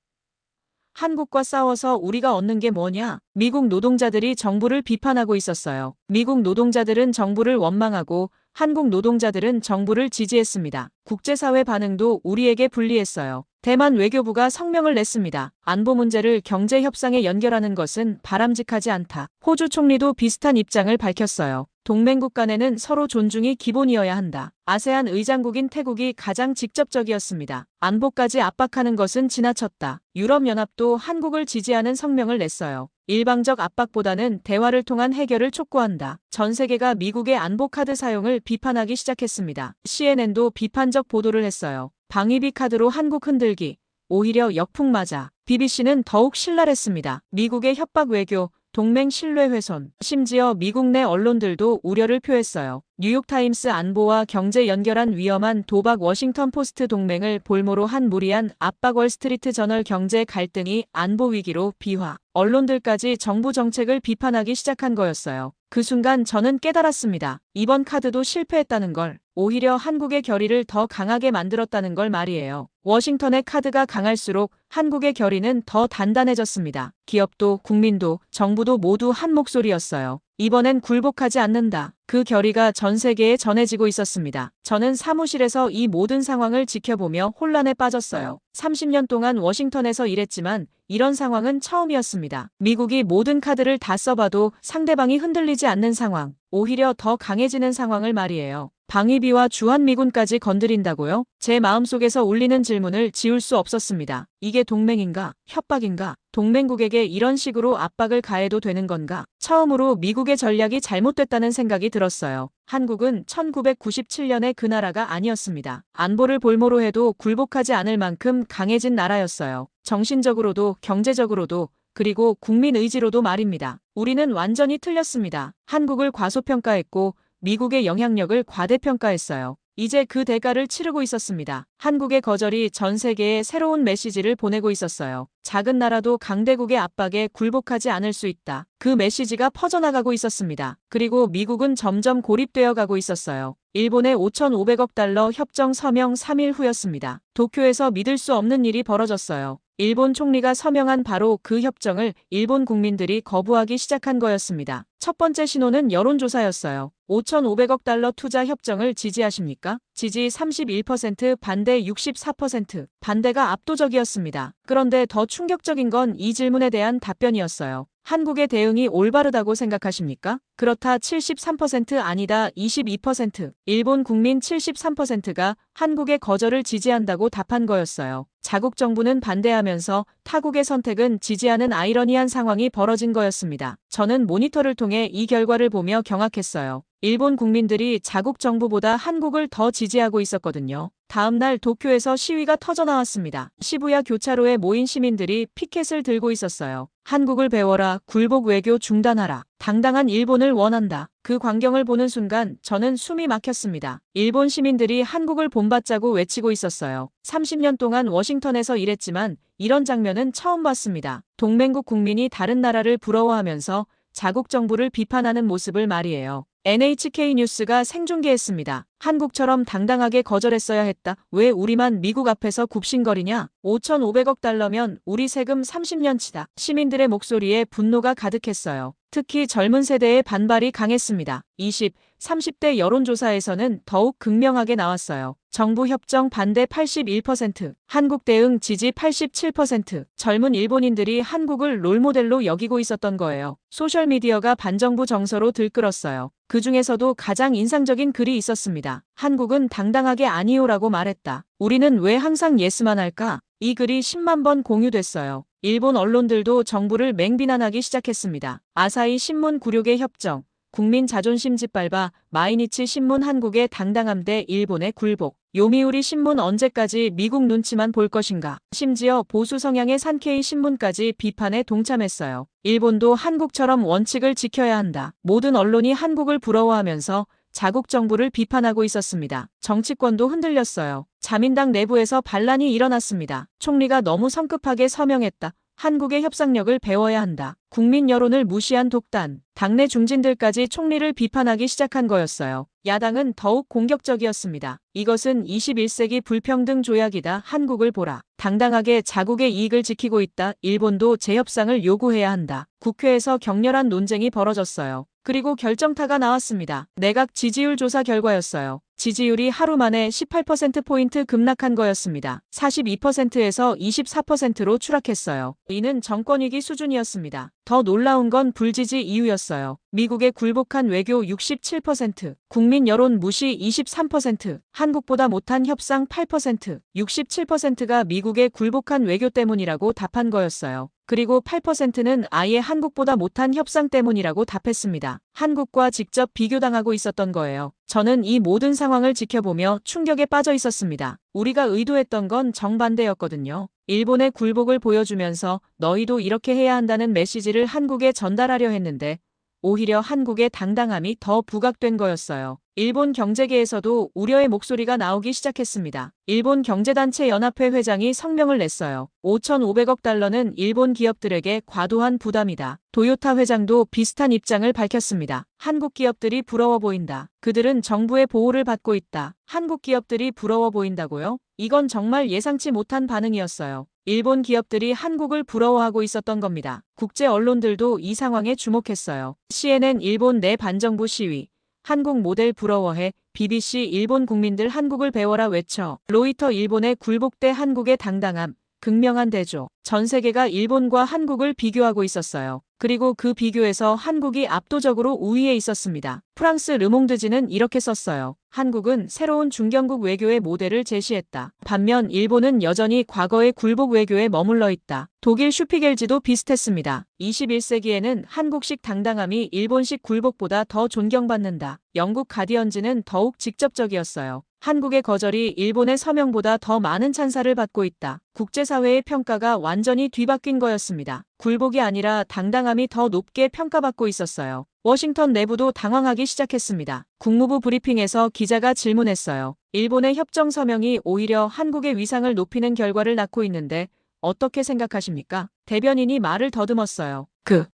한국과 싸워서 우리가 얻는 게 뭐냐? 미국 노동자들이 정부를 비판하고 있었어요. 미국 노동자들은 정부를 원망하고 한국 노동자들은 정부를 지지했습니다. 국제사회 반응도 우리에게 불리했어요. 대만 외교부가 성명을 냈습니다. 안보 문제를 경제 협상에 연결하는 것은 바람직하지 않다. 호주 총리도 비슷한 입장을 밝혔어요. 동맹국 간에는 서로 존중이 기본이어야 한다. 아세안 의장국인 태국이 가장 직접적이었습니다. 안보까지 압박하는 것은 지나쳤다. 유럽연합도 한국을 지지하는 성명을 냈어요. 일방적 압박보다는 대화를 통한 해결을 촉구한다. 전 세계가 미국의 안보 카드 사용을 비판하기 시작했습니다. CNN도 비판적 보도를 했어요. 방위비 카드로 한국 흔들기. 오히려 역풍 맞아. BBC는 더욱 신랄했습니다. 미국의 협박 외교, 동맹 신뢰 훼손. 심지어 미국 내 언론들도 우려를 표했어요. 뉴욕타임스 안보와 경제 연결한 위험한 도박. 워싱턴 포스트 동맹을 볼모로 한 무리한 압박. 월스트리트 저널 경제 갈등이 안보 위기로 비화. 언론들까지 정부 정책을 비판하기 시작한 거였어요. 그 순간 저는 깨달았습니다. 이번 카드도 실패했다는 걸. 오히려 한국의 결의를 더 강하게 만들었다는 걸 말이에요. 워싱턴의 카드가 강할수록 한국의 결의는 더 단단해졌습니다. 기업도 국민도 정부도 모두 한 목소리였어요. 이번엔 굴복하지 않는다. 그 결의가 전 세계에 전해지고 있었습니다. 저는 사무실에서 이 모든 상황을 지켜보며 혼란에 빠졌어요. 30년 동안 워싱턴에서 일했지만 이런 상황은 처음이었습니다. 미국이 모든 카드를 다 써봐도 상대방이 흔들리지 않는 상황, 오히려 더 강해지는 상황을 말이에요. 방위비와 주한미군까지 건드린다고요? 제 마음속에서 울리는 질문을 지울 수 없었습니다. 이게 동맹인가? 협박인가? 동맹국에게 이런 식으로 압박을 가해도 되는 건가? 처음으로 미국의 전략이 잘못됐다는 생각이 들었어요. 한국은 1997년의 그 나라가 아니었습니다. 안보를 볼모로 해도 굴복하지 않을 만큼 강해진 나라였어요. 정신적으로도 경제적으로도 그리고 국민 의지로도 말입니다. 우리는 완전히 틀렸습니다. 한국을 과소평가했고 미국의 영향력을 과대평가했어요. 이제 그 대가를 치르고 있었습니다. 한국의 거절이 전 세계에 새로운 메시지를 보내고 있었어요. 작은 나라도 강대국의 압박에 굴복하지 않을 수 있다. 그 메시지가 퍼져나가고 있었습니다. 그리고 미국은 점점 고립되어 가고 있었어요. 일본의 5,500억 달러 협정 서명 3일 후였습니다. 도쿄에서 믿을 수 없는 일이 벌어졌어요. 일본 총리가 서명한 바로 그 협정을 일본 국민들이 거부하기 시작한 거였습니다. 첫 번째 신호는 여론조사였어요. 5,500억 달러 투자 협정을 지지하십니까? 지지 31%, 반대 64%. 반대가 압도적이었습니다. 그런데 더 충격적인 건 이 질문에 대한 답변이었어요. 한국의 대응이 올바르다고 생각하십니까? 그렇다 73%, 아니다 22%. 일본 국민 73%가 한국의 거절을 지지한다고 답한 거였어요. 자국 정부는 반대하면서 타국의 선택은 지지하는 아이러니한 상황이 벌어진 거였습니다. 저는 모니터를 통해 이 결과를 보며 경악했어요. 일본 국민들이 자국 정부보다 한국을 더 지지하고 있었거든요. 다음 날 도쿄에서 시위가 터져나왔습니다. 시부야 교차로에 모인 시민들이 피켓을 들고 있었어요. 한국을 배워라, 굴복 외교 중단하라. 당당한 일본을 원한다. 그 광경을 보는 순간 저는 숨이 막혔습니다. 일본 시민들이 한국을 본받자고 외치고 있었어요. 30년 동안 워싱턴에서 일했지만 이런 장면은 처음 봤습니다. 동맹국 국민이 다른 나라를 부러워하면서 자국 정부를 비판하는 모습을 말이에요. NHK 뉴스가 생중계했습니다. 한국처럼 당당하게 거절했어야 했다. 왜 우리만 미국 앞에서 굽신거리냐? 5,500억 달러면 우리 세금 30년치다. 시민들의 목소리에 분노가 가득했어요. 특히 젊은 세대의 반발이 강했습니다. 20, 30대 여론조사에서는 더욱 극명하게 나왔어요. 정부 협정 반대 81%, 한국 대응 지지 87%, 젊은 일본인들이 한국을 롤모델로 여기고 있었던 거예요. 소셜미디어가 반정부 정서로 들끓었어요. 그 중에서도 가장 인상적인 글이 있었습니다. 한국은 당당하게 아니오라고 말했다. 우리는 왜 항상 예스만 할까? 이 글이 10만 번 공유됐어요. 일본 언론들도 정부를 맹비난하기 시작했습니다. 아사히 신문 굴욕의 협정, 국민 자존심 짓밟아, 마이니치 신문 한국의 당당함 대 일본의 굴복, 요미우리 신문 언제까지 미국 눈치만 볼 것인가. 심지어 보수 성향의 산케이 신문까지 비판에 동참했어요. 일본도 한국처럼 원칙을 지켜야 한다. 모든 언론이 한국을 부러워하면서 자국 정부를 비판하고 있었습니다. 정치권도 흔들렸어요. 자민당 내부에서 반란이 일어났습니다. 총리가 너무 성급하게 서명했다. 한국의 협상력을 배워야 한다. 국민 여론을 무시한 독단, 당내 중진들까지 총리를 비판하기 시작한 거였어요. 야당은 더욱 공격적이었습니다. 이것은 21세기 불평등 조약이다. 한국을 보라. 당당하게 자국의 이익을 지키고 있다. 일본도 재협상을 요구해야 한다. 국회에서 격렬한 논쟁이 벌어졌어요. 그리고 결정타가 나왔습니다. 내각 지지율 조사 결과였어요. 지지율이 하루 만에 18%포인트 급락한 거였습니다. 42%에서 24%로 추락했어요. 이는 정권위기 수준이었습니다. 더 놀라운 건 불지지 이유였어요. 미국의 굴복한 외교 67%, 국민 여론 무시 23%, 한국보다 못한 협상 8%, 67%가 미국의 굴복한 외교 때문이라고 답한 거였어요. 그리고 8%는 아예 한국보다 못한 협상 때문이라고 답했습니다. 한국과 직접 비교당하고 있었던 거예요. 저는 이 모든 상황을 지켜보며 충격에 빠져 있었습니다. 우리가 의도했던 건 정반대였거든요. 일본의 굴복을 보여주면서 너희도 이렇게 해야 한다는 메시지를 한국에 전달하려 했는데 오히려 한국의 당당함이 더 부각된 거였어요. 일본 경제계에서도 우려의 목소리가 나오기 시작했습니다. 일본 경제단체 연합회 회장이 성명을 냈어요. 5,500억 달러는 일본 기업들에게 과도한 부담이다. 도요타 회장도 비슷한 입장을 밝혔습니다. 한국 기업들이 부러워 보인다. 그들은 정부의 보호를 받고 있다. 한국 기업들이 부러워 보인다고요? 이건 정말 예상치 못한 반응이었어요. 일본 기업들이 한국을 부러워하고 있었던 겁니다. 국제 언론들도 이 상황에 주목했어요. CNN 일본 내 반정부 시위, 한국 모델 부러워해, BBC 일본 국민들 한국을 배워라 외쳐, 로이터 일본의 굴복대 한국의 당당함, 극명한 대조. 전 세계가 일본과 한국을 비교하고 있었어요. 그리고 그 비교에서 한국이 압도적으로 우위에 있었습니다. 프랑스 르몽드지는 이렇게 썼어요. 한국은 새로운 중견국 외교의 모델을 제시했다. 반면 일본은 여전히 과거의 굴복 외교에 머물러 있다. 독일 슈피겔지도 비슷했습니다. 21세기에는 한국식 당당함이 일본식 굴복보다 더 존경받는다. 영국 가디언즈는 더욱 직접적이었어요. 한국의 거절이 일본의 서명보다 더 많은 찬사를 받고 있다. 국제사회의 평가가 완전히 뒤바뀐 거였습니다. 굴복이 아니라 당당함이 더 높게 평가받고 있었어요. 워싱턴 내부도 당황하기 시작했습니다. 국무부 브리핑에서 기자가 질문했어요. 일본의 협정 서명이 오히려 한국의 위상을 높이는 결과를 낳고 있는데 어떻게 생각하십니까? 대변인이 말을 더듬었어요.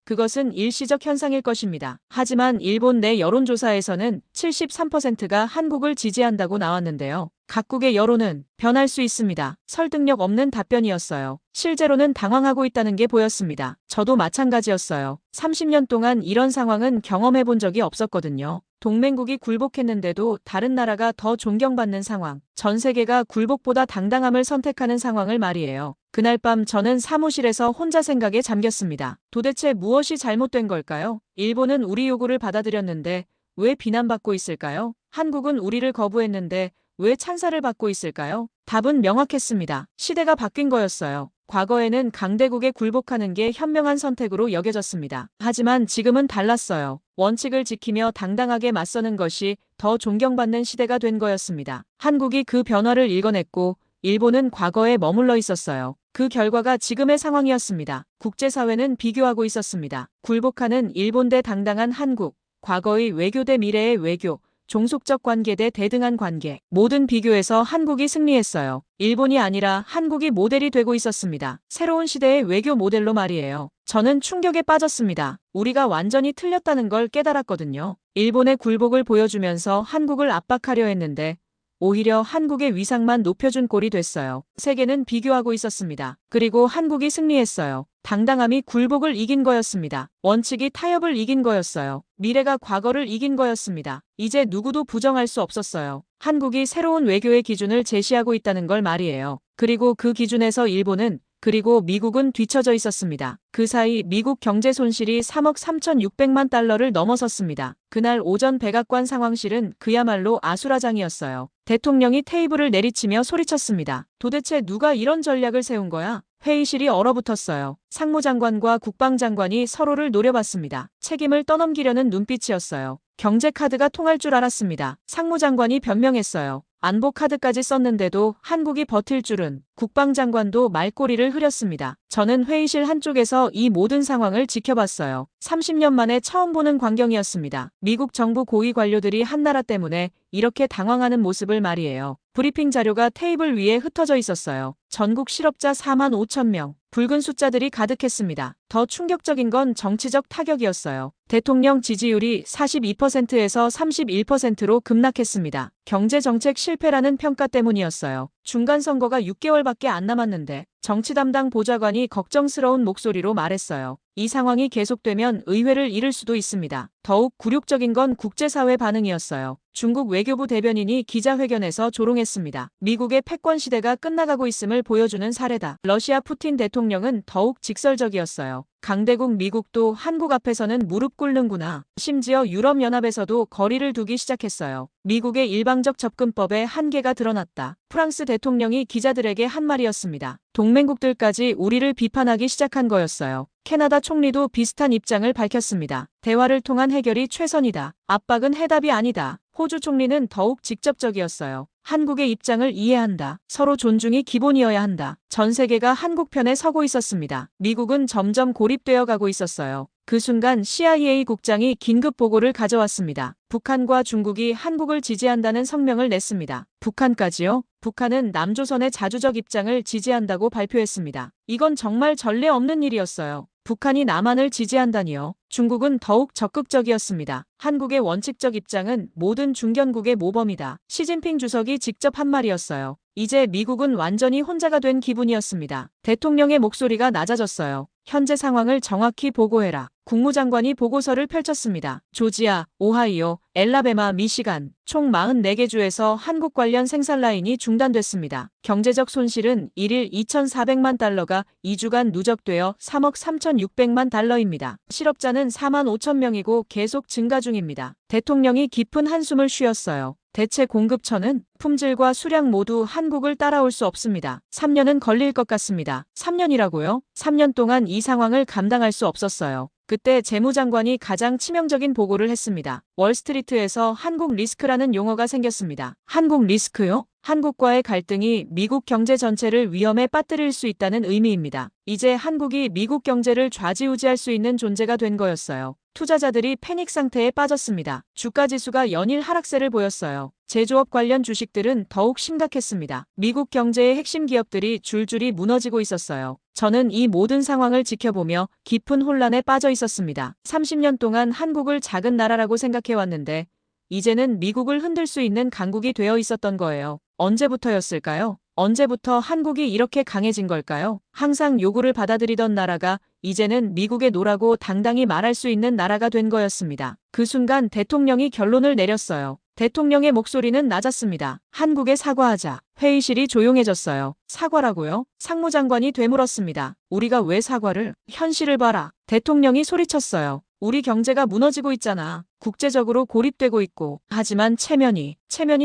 그것은 일시적 현상일 것입니다. 하지만 일본 내 여론조사에서는 73%가 한국을 지지한다고 나왔는데요. 각국의 여론은 변할 수 있습니다. 설득력 없는 답변이었어요. 실제로는 당황하고 있다는 게 보였습니다. 저도 마찬가지였어요. 30년 동안 이런 상황은 경험해 본 적이 없었거든요. 동맹국이 굴복했는데도 다른 나라가 더 존경받는 상황. 전 세계가 굴복보다 당당함을 선택하는 상황을 말이에요. 그날 밤 저는 사무실에서 혼자 생각에 잠겼습니다. 도대체 무엇이 잘못된 걸까요? 일본은 우리 요구를 받아들였는데 왜 비난받고 있을까요? 한국은 우리를 거부했는데 왜 찬사를 받고 있을까요? 답은 명확했습니다. 시대가 바뀐 거였어요. 과거에는 강대국에 굴복하는 게 현명한 선택으로 여겨졌습니다. 하지만 지금은 달랐어요. 원칙을 지키며 당당하게 맞서는 것이 더 존경받는 시대가 된 거였습니다. 한국이 그 변화를 일궈냈고 일본은 과거에 머물러 있었어요. 그 결과가 지금의 상황이었습니다. 국제사회는 비교하고 있었습니다. 굴복하는 일본 대 당당한 한국, 과거의 외교 대 미래의 외교, 종속적 관계 대 대등한 관계. 모든 비교에서 한국이 승리했어요. 일본이 아니라 한국이 모델이 되고 있었습니다. 새로운 시대의 외교 모델로 말이에요. 저는 충격에 빠졌습니다. 우리가 완전히 틀렸다는 걸 깨달았거든요. 일본의 굴복을 보여주면서 한국을 압박하려 했는데 오히려 한국의 위상만 높여준 꼴이 됐어요. 세계는 비교하고 있었습니다. 그리고 한국이 승리했어요. 당당함이 굴복을 이긴 거였습니다. 원칙이 타협을 이긴 거였어요. 미래가 과거를 이긴 거였습니다. 이제 누구도 부정할 수 없었어요. 한국이 새로운 외교의 기준을 제시하고 있다는 걸 말이에요. 그리고 그 기준에서 일본은 그리고 미국은 뒤처져 있었습니다. 그 사이 미국 경제 손실이 3억 3,600만 달러를 넘어섰습니다. 그날 오전 백악관 상황실은 그야말로 아수라장이었어요. 대통령이 테이블을 내리치며 소리쳤습니다. 도대체 누가 이런 전략을 세운 거야? 회의실이 얼어붙었어요. 상무장관과 국방장관이 서로를 노려봤습니다. 책임을 떠넘기려는 눈빛이었어요. 경제 카드가 통할 줄 알았습니다. 상무장관이 변명했어요. 안보 카드까지 썼는데도 한국이 버틸 줄은. 국방장관도 말꼬리를 흐렸습니다. 저는 회의실 한쪽에서 이 모든 상황을 지켜봤어요. 30년 만에 처음 보는 광경이었습니다. 미국 정부 고위 관료들이 한나라 때문에 이렇게 당황하는 모습을 말이에요. 브리핑 자료가 테이블 위에 흩어져 있었어요. 전국 실업자 4만 5천 명. 붉은 숫자들이 가득했습니다. 더 충격적인 건 정치적 타격이었어요. 대통령 지지율이 42%에서 31%로 급락했습니다. 경제정책 실패라는 평가 때문이었어요. 중간선거가 6개월밖에 안 남았는데 정치 담당 보좌관이 걱정스러운 목소리로 말했어요. 이 상황이 계속되면 의회를 잃을 수도 있습니다. 더욱 굴욕적인 건 국제사회 반응이었어요. 중국 외교부 대변인이 기자회견에서 조롱했습니다. 미국의 패권 시대가 끝나가고 있음을 보여주는 사례다. 러시아 푸틴 대통령은 더욱 직설적이었어요. 강대국 미국도 한국 앞에서는 무릎 꿇는구나. 심지어 유럽연합에서도 거리를 두기 시작했어요. 미국의 일방적 접근법에 한계가 드러났다. 프랑스 대통령이 기자들에게 한 말이었습니다. 동맹국들까지 우리를 비판하기 시작한 거였어요. 캐나다 총리도 비슷한 입장을 밝혔습니다. 대화를 통한 해결이 최선이다. 압박은 해답이 아니다. 호주 총리는 더욱 직접적이었어요. 한국의 입장을 이해한다. 서로 존중이 기본이어야 한다. 전 세계가 한국 편에 서고 있었습니다. 미국은 점점 고립되어 가고 있었어요. 그 순간 CIA 국장이 긴급 보고를 가져왔습니다. 북한과 중국이 한국을 지지한다는 성명을 냈습니다. 북한까지요? 북한은 남조선의 자주적 입장을 지지한다고 발표했습니다. 이건 정말 전례 없는 일이었어요. 북한이 남한을 지지한다니요. 중국은 더욱 적극적이었습니다. 한국의 원칙적 입장은 모든 중견국의 모범이다. 시진핑 주석이 직접 한 말이었어요. 이제 미국은 완전히 혼자가 된 기분이었습니다. 대통령의 목소리가 낮아졌어요. 현재 상황을 정확히 보고해라. 국무장관이 보고서를 펼쳤습니다. 조지아, 오하이오, 엘라베마, 미시간 총 44개 주에서 한국 관련 생산 라인이 중단됐습니다. 경제적 손실은 1일 2,400만 달러가 2주간 누적되어 3억 3,600만 달러입니다. 실업자는 4만 5천 명이고 계속 증가 중입니다. 대통령이 깊은 한숨을 쉬었어요. 대체 공급처는 품질과 수량 모두 한국을 따라올 수 없습니다. 3년은 걸릴 것 같습니다. 3년이라고요? 3년 동안 이 상황을 감당할 수 없었어요. 그때 재무장관이 가장 치명적인 보고를 했습니다. 월스트리트에서 한국 리스크라는 용어가 생겼습니다. 한국 리스크요? 한국과의 갈등이 미국 경제 전체를 위험에 빠뜨릴 수 있다는 의미입니다. 이제 한국이 미국 경제를 좌지우지할 수 있는 존재가 된 거였어요. 투자자들이 패닉 상태에 빠졌습니다. 주가지수가 연일 하락세를 보였어요. 제조업 관련 주식들은 더욱 심각했습니다. 미국 경제의 핵심 기업들이 줄줄이 무너지고 있었어요. 저는 이 모든 상황을 지켜보며 깊은 혼란에 빠져 있었습니다. 30년 동안 한국을 작은 나라라고 생각해왔는데 이제는 미국을 흔들 수 있는 강국이 되어 있었던 거예요. 언제부터였을까요? 언제부터 한국이 이렇게 강해진 걸까요? 항상 요구를 받아들이던 나라가 이제는 미국의 노라고 당당히 말할 수 있는 나라가 된 거였습니다. 그 순간 대통령이 결론을 내렸어요. 대통령의 목소리는 낮았습니다. 한국에 사과하자. 회의실이 조용해졌어요. 사과라고요? 상무장관이 되물었습니다. 우리가 왜 사과를? 현실을 봐라. 대통령이 소리쳤어요. 우리 경제가 무너지고 있잖아. 국제적으로 고립되고 있고. 하지만 체면이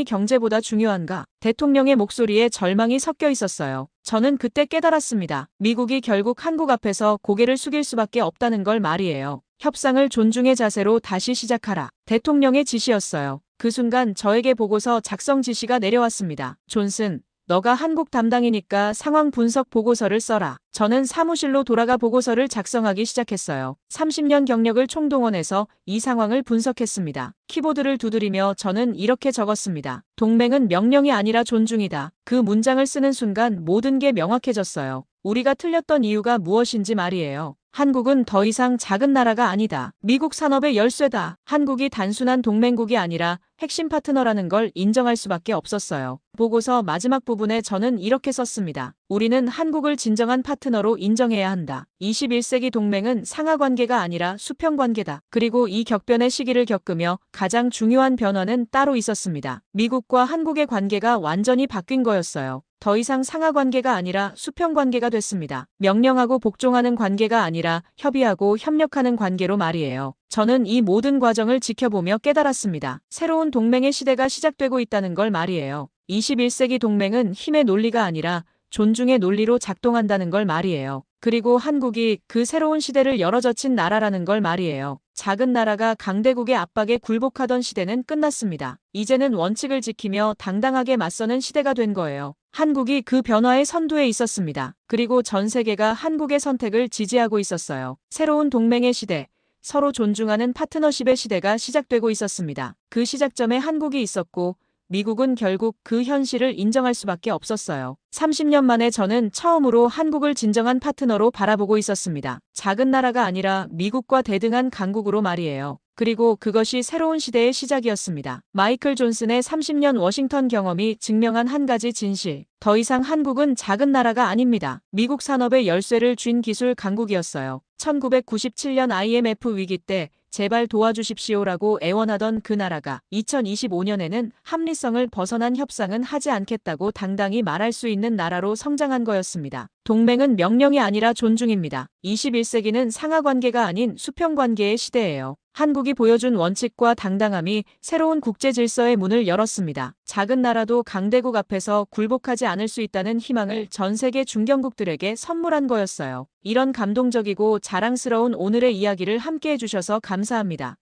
경제보다 중요한가? 대통령의 목소리에 절망이 섞여 있었어요. 저는 그때 깨달았습니다. 미국이 결국 한국 앞에서 고개를 숙일 수밖에 없다는 걸 말이에요. 협상을 존중의 자세로 다시 시작하라. 대통령의 지시였어요. 그 순간 저에게 보고서 작성 지시가 내려왔습니다. 존슨, 너가 한국 담당이니까 상황 분석 보고서를 써라. 저는 사무실로 돌아가 보고서를 작성하기 시작했어요. 30년 경력을 총동원해서 이 상황을 분석했습니다. 키보드를 두드리며 저는 이렇게 적었습니다. 동맹은 명령이 아니라 존중이다. 그 문장을 쓰는 순간 모든 게 명확해졌어요. 우리가 틀렸던 이유가 무엇인지 말이에요. 한국은 더 이상 작은 나라가 아니다. 미국 산업의 열쇠다. 한국이 단순한 동맹국이 아니라 핵심 파트너라는 걸 인정할 수밖에 없었어요. 보고서 마지막 부분에 저는 이렇게 썼습니다. 우리는 한국을 진정한 파트너로 인정해야 한다. 21세기 동맹은 상하관계가 아니라 수평관계다. 그리고 이 격변의 시기를 겪으며 가장 중요한 변화는 따로 있었습니다. 미국과 한국의 관계가 완전히 바뀐 거였어요. 더 이상 상하관계가 아니라 수평관계가 됐습니다. 명령하고 복종하는 관계가 아니라 협의하고 협력하는 관계로 말이에요. 저는 이 모든 과정을 지켜보며 깨달았습니다. 새로운 동맹의 시대가 시작되고 있다는 걸 말이에요. 21세기 동맹은 힘의 논리가 아니라 존중의 논리로 작동한다는 걸 말이에요. 그리고 한국이 그 새로운 시대를 열어젖힌 나라라는 걸 말이에요. 작은 나라가 강대국의 압박에 굴복하던 시대는 끝났습니다. 이제는 원칙을 지키며 당당하게 맞서는 시대가 된 거예요. 한국이 그 변화의 선두에 있었습니다. 그리고 전 세계가 한국의 선택을 지지하고 있었어요. 새로운 동맹의 시대, 서로 존중하는 파트너십의 시대가 시작되고 있었습니다. 그 시작점에 한국이 있었고 미국은 결국 그 현실을 인정할 수밖에 없었어요. 30년 만에 저는 처음으로 한국을 진정한 파트너로 바라보고 있었습니다. 작은 나라가 아니라 미국과 대등한 강국으로 말이에요. 그리고 그것이 새로운 시대의 시작이었습니다. 마이클 존슨의 30년 워싱턴 경험이 증명한 한 가지 진실. 더 이상 한국은 작은 나라가 아닙니다. 미국 산업의 열쇠를 쥔 기술 강국이었어요. 1997년 IMF 위기 때 제발 도와주십시오라고 애원하던 그 나라가 2025년에는 합리성을 벗어난 협상은 하지 않겠다고 당당히 말할 수 있는 나라로 성장한 거였습니다. 동맹은 명령이 아니라 존중입니다. 21세기는 상하관계가 아닌 수평관계의 시대예요. 한국이 보여준 원칙과 당당함이 새로운 국제 질서의 문을 열었습니다. 작은 나라도 강대국 앞에서 굴복하지 않을 수 있다는 희망을 전 세계 중견국들에게 선물한 거였어요. 이런 감동적이고 자랑스러운 오늘의 이야기를 함께 해주셔서 감사합니다.